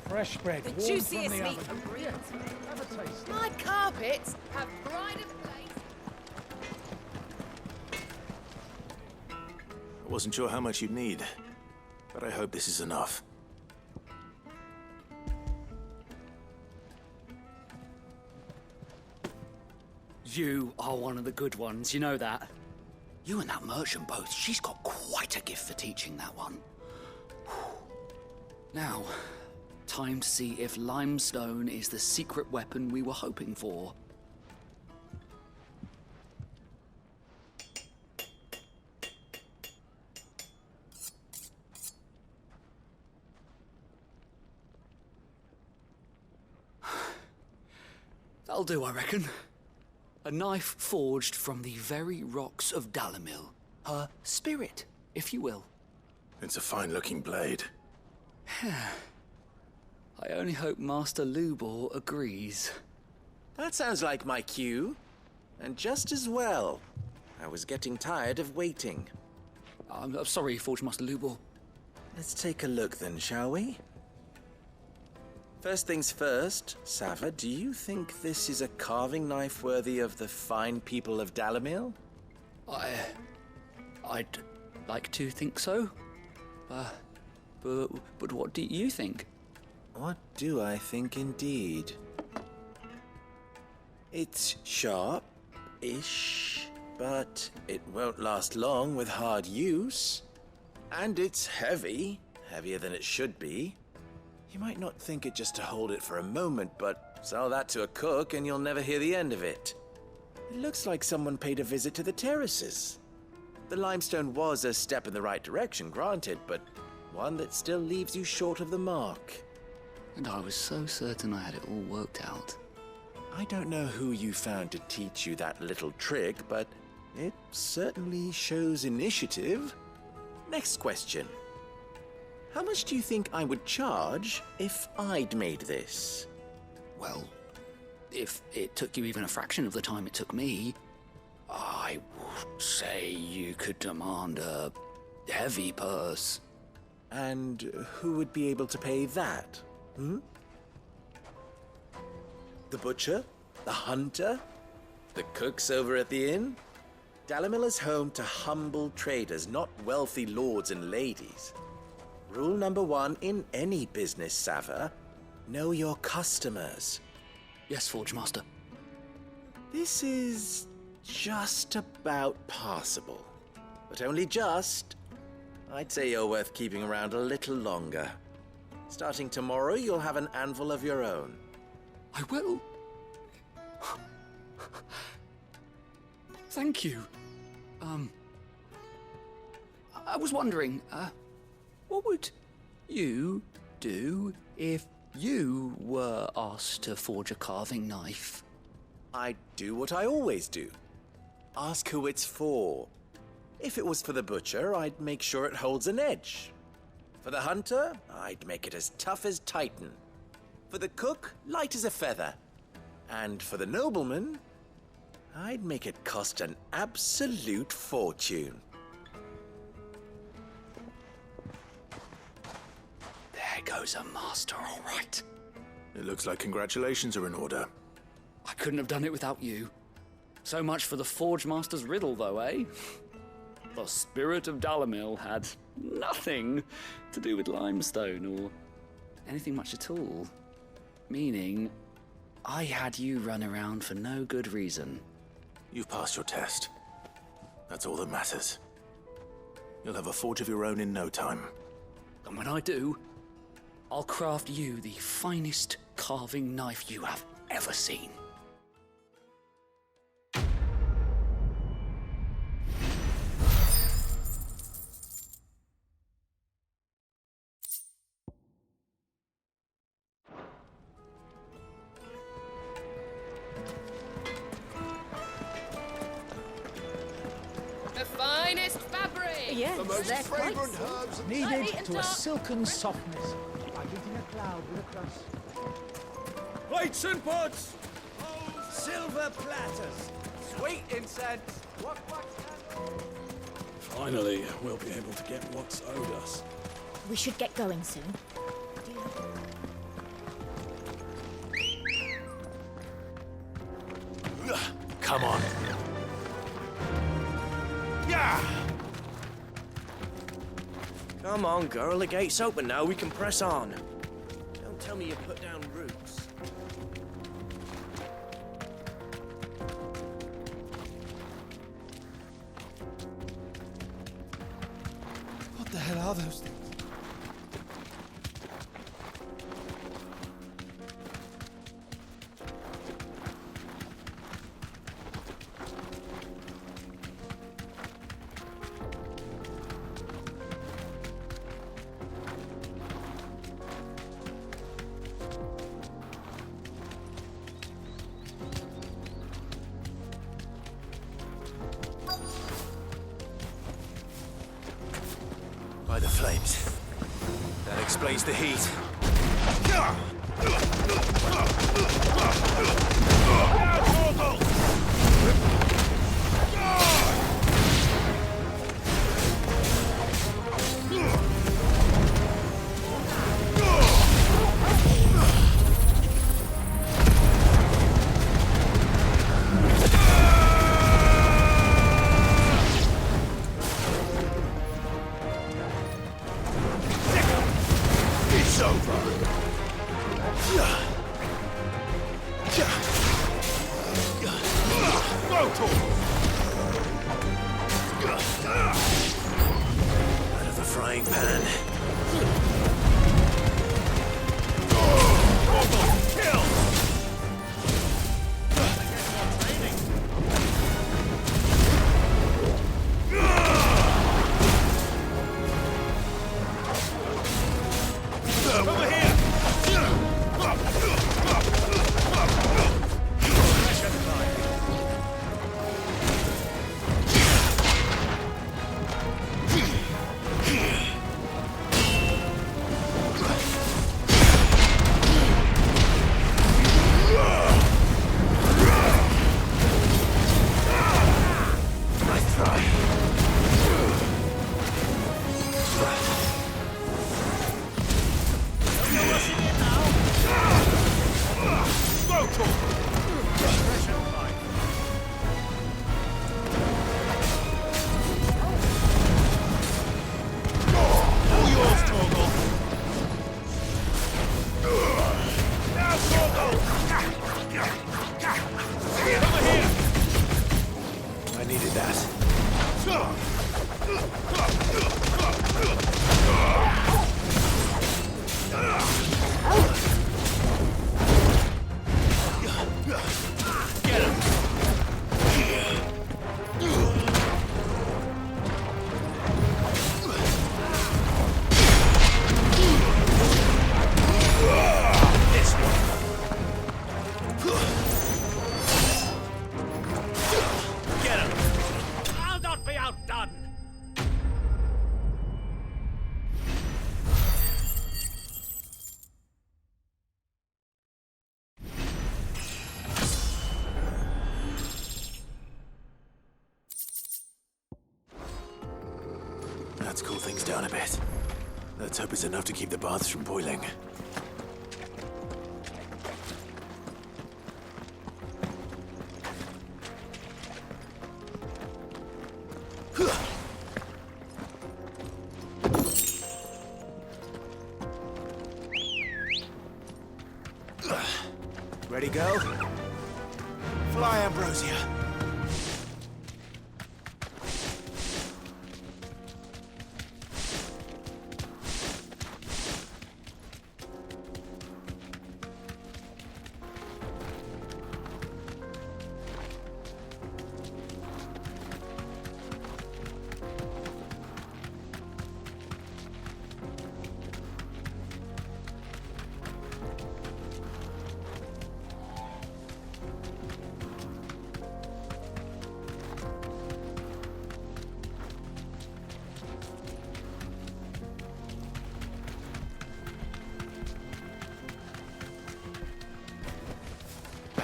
Speaker 10: Fresh bread,
Speaker 6: The
Speaker 10: warm
Speaker 6: juiciest
Speaker 10: from the
Speaker 6: meat
Speaker 10: oven.
Speaker 6: from
Speaker 10: Yeah, have a taste.
Speaker 6: My carpets have pride of place.
Speaker 2: I wasn't sure how much you'd need, but I hope this is enough.
Speaker 3: You are one of the good ones, you know that? You and that merchant both, she's got quite a gift for teaching that one. Now, time to see if limestone is the secret weapon we were hoping for. That'll do, I reckon. A knife forged from the very rocks of Dalimil. Her spirit, if you will.
Speaker 2: It's a fine-looking blade.
Speaker 3: I only hope Master Lubor agrees.
Speaker 18: That sounds like my cue. And just as well. I was getting tired of waiting.
Speaker 3: I'm sorry, Forge Master Lubor.
Speaker 18: Let's take a look then, shall we? First things first, Sava, do you think this is a carving knife worthy of the fine people of Dalimil?
Speaker 3: I'd like to think so. But what do you think?
Speaker 18: What do I think indeed? It's sharp-ish, but it won't last long with hard use. And it's heavy, heavier than it should be. You might not think it just to hold it for a moment, but sell that to a cook and you'll never hear the end of it. It looks like someone paid a visit to the terraces. The limestone was a step in the right direction, granted, but one that still leaves you short of the mark.
Speaker 3: And I was so certain I had it all worked out.
Speaker 18: I don't know who you found to teach you that little trick, but it certainly shows initiative. Next question. How much do you think I would charge if I'd made this?
Speaker 3: Well, if it took you even a fraction of the time it took me, I would say you could demand a heavy purse.
Speaker 18: And who would be able to pay that? The butcher? The hunter? The cooks over at the inn? Dalimil is home to humble traders, not wealthy lords and ladies. Rule number one in any business, Sava, know your customers.
Speaker 3: Yes, Forge Master.
Speaker 18: This is just about passable. But only just. I'd say you're worth keeping around a little longer. Starting tomorrow, you'll have an anvil of your own.
Speaker 3: I will. Thank you. I was wondering, what would you do if you were asked to forge a carving knife?
Speaker 18: I'd do what I always do. Ask who it's for. If it was for the butcher, I'd make sure it holds an edge. For the hunter, I'd make it as tough as Titan. For the cook, light as a feather. And for the nobleman, I'd make it cost an absolute fortune.
Speaker 3: There goes a master, all right.
Speaker 2: It looks like congratulations are in order.
Speaker 3: I couldn't have done it without you. So much for the Forge Master's riddle, though, eh? The spirit of Dalimil had nothing to do with limestone or anything much at all. Meaning, I had you run around for no good reason.
Speaker 2: You've passed your test. That's all that matters. You'll have a forge of your own in no time.
Speaker 3: And when I do, I'll craft you the finest carving knife you have ever seen.
Speaker 6: The finest fabric!
Speaker 16: Yes,
Speaker 7: The most
Speaker 16: they're quite
Speaker 7: fragrant
Speaker 16: silk.
Speaker 7: herbs.
Speaker 15: Kneaded to a silken softness by beating a cloud with a crust.
Speaker 12: Plates and pots!
Speaker 1: Silver platters.
Speaker 12: Sweet incense!
Speaker 20: Finally, we'll be able to get what's owed us.
Speaker 8: We should get going soon.
Speaker 2: Come on.
Speaker 1: Yeah! Come on, girl. The gate's open now. We can press on. Don't tell me you put down roots.
Speaker 4: What the hell are those things?
Speaker 2: By the flames. That explains the heat. It's over. Out of the frying pan. Kill! Over here! I needed that. Get him! This one. Get him! I'll not be outdone! Let's cool things down a bit. Let's hope it's enough to keep the baths from boiling. Ready, go? Fly, Ambrosia.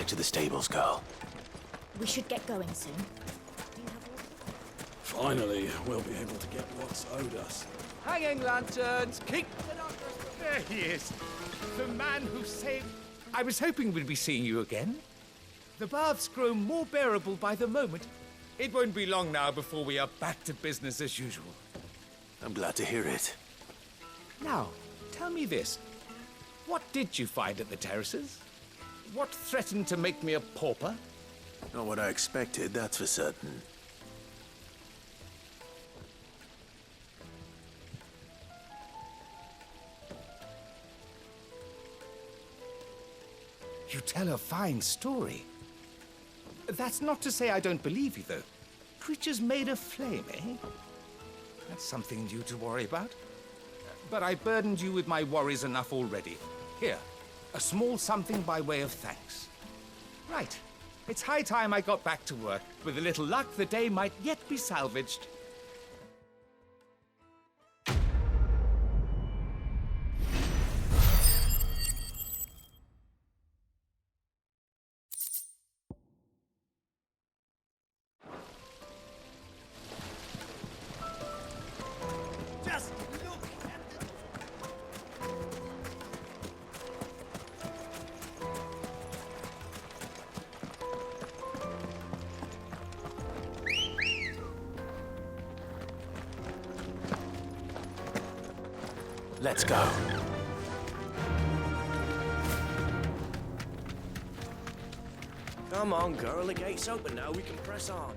Speaker 2: back to the stables, girl.
Speaker 8: We should get going soon.
Speaker 20: Finally, we'll be able to get what's owed us.
Speaker 4: Hanging lanterns! Keep... There he is. The man who saved... I was hoping we'd be seeing you again. The baths grow more bearable by the moment. It won't be long now before we are back to business as usual.
Speaker 2: I'm glad to hear it.
Speaker 4: Now, tell me this. What did you find at the terraces? What threatened to make me a pauper?
Speaker 2: Not what I expected, that's for certain.
Speaker 4: You tell a fine story. That's not to say I don't believe you, though. Creatures made of flame, eh? That's something new to worry about. But I burdened you with my worries enough already. Here, a small something by way of thanks. Right. It's high time I got back to work. With a little luck, the day might yet be salvaged.
Speaker 1: Just look at
Speaker 2: Let's go.
Speaker 21: Come on, girl. The gate's open now. We can press on.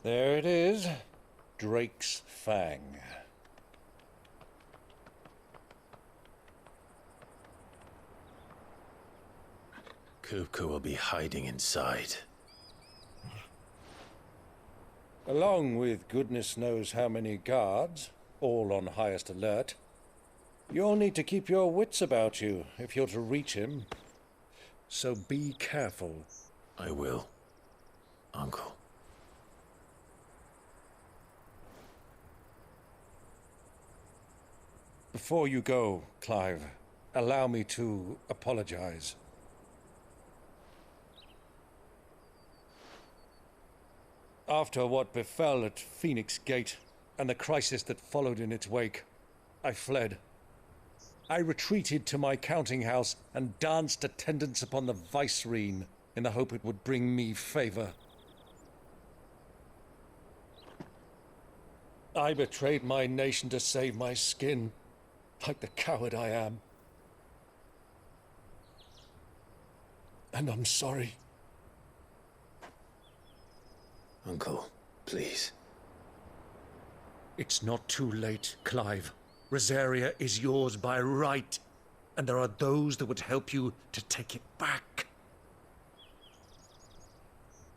Speaker 1: There it is. Drake's Fang.
Speaker 2: Kupka will be hiding inside.
Speaker 1: Along with goodness knows how many guards, all on highest alert. You'll need to keep your wits about you if you're to reach him. So be careful.
Speaker 2: I will, Uncle.
Speaker 1: Before you go, Clive, allow me to apologize. After what befell at Phoenix Gate and the crisis that followed in its wake, I fled. I retreated to my counting house and danced attendance upon the vicereine in the hope it would bring me favor. I betrayed my nation to save my skin, like the coward I am. And I'm sorry.
Speaker 2: Uncle, please.
Speaker 1: It's not too late, Clive. Rosaria is yours by right, and there are those that would help you to take it back.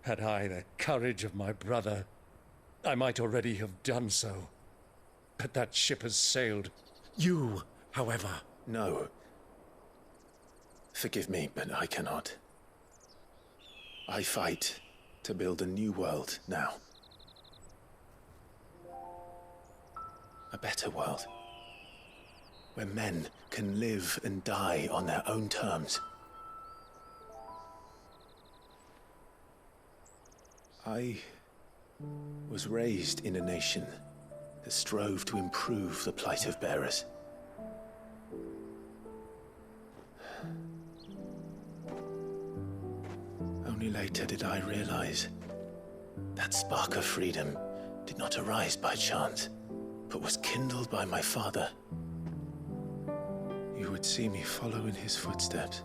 Speaker 1: Had I the courage of my brother, I might already have done so. But that ship has sailed. You, however...
Speaker 2: No. Forgive me, but I cannot. I fight to build a new world now. A better world. Where men can live and die on their own terms. I was raised in a nation that strove to improve the plight of bearers. Only later did I realize that spark of freedom did not arise by chance, but was kindled by my father. you would see me follow in his footsteps.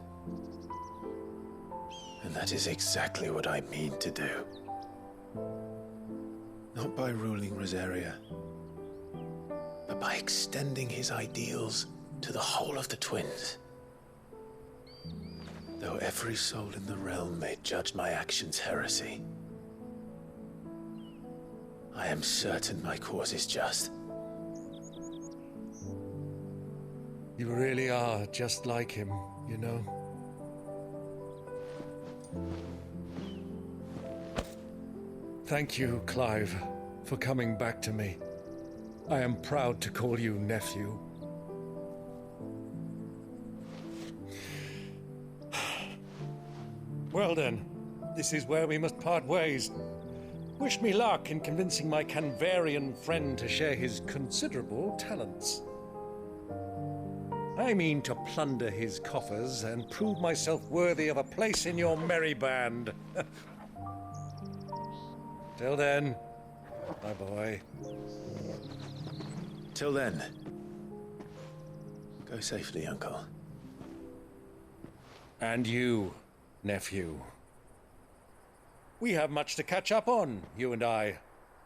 Speaker 2: And that is exactly what I mean to do. Not by ruling Rosaria, but by extending his ideals to the whole of the twins. Though every soul in the realm may judge my actions heresy, I am certain my cause is just.
Speaker 1: You really are just like him, you know? Thank you, Clive, for coming back to me. I am proud to call you nephew. Well then, this is where we must part ways. Wish me luck in convincing my Canvarian friend to share his considerable talents. I mean to plunder his coffers and prove myself worthy of a place in your merry band. Till then, my boy.
Speaker 2: Till then, go safely, Uncle.
Speaker 1: And you, nephew. We have much to catch up on, you and I.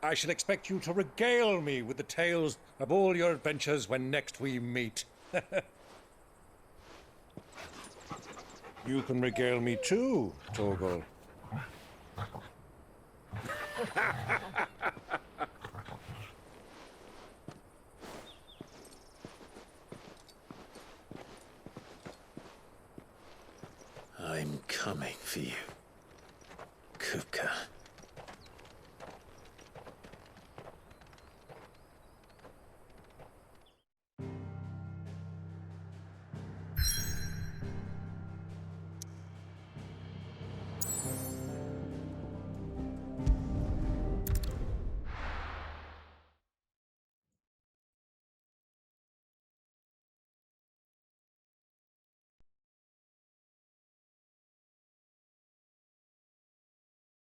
Speaker 1: I shall expect you to regale me with the tales of all your adventures when next we meet. You can regale me too, Torgal.
Speaker 2: I'm coming for you, Kupka.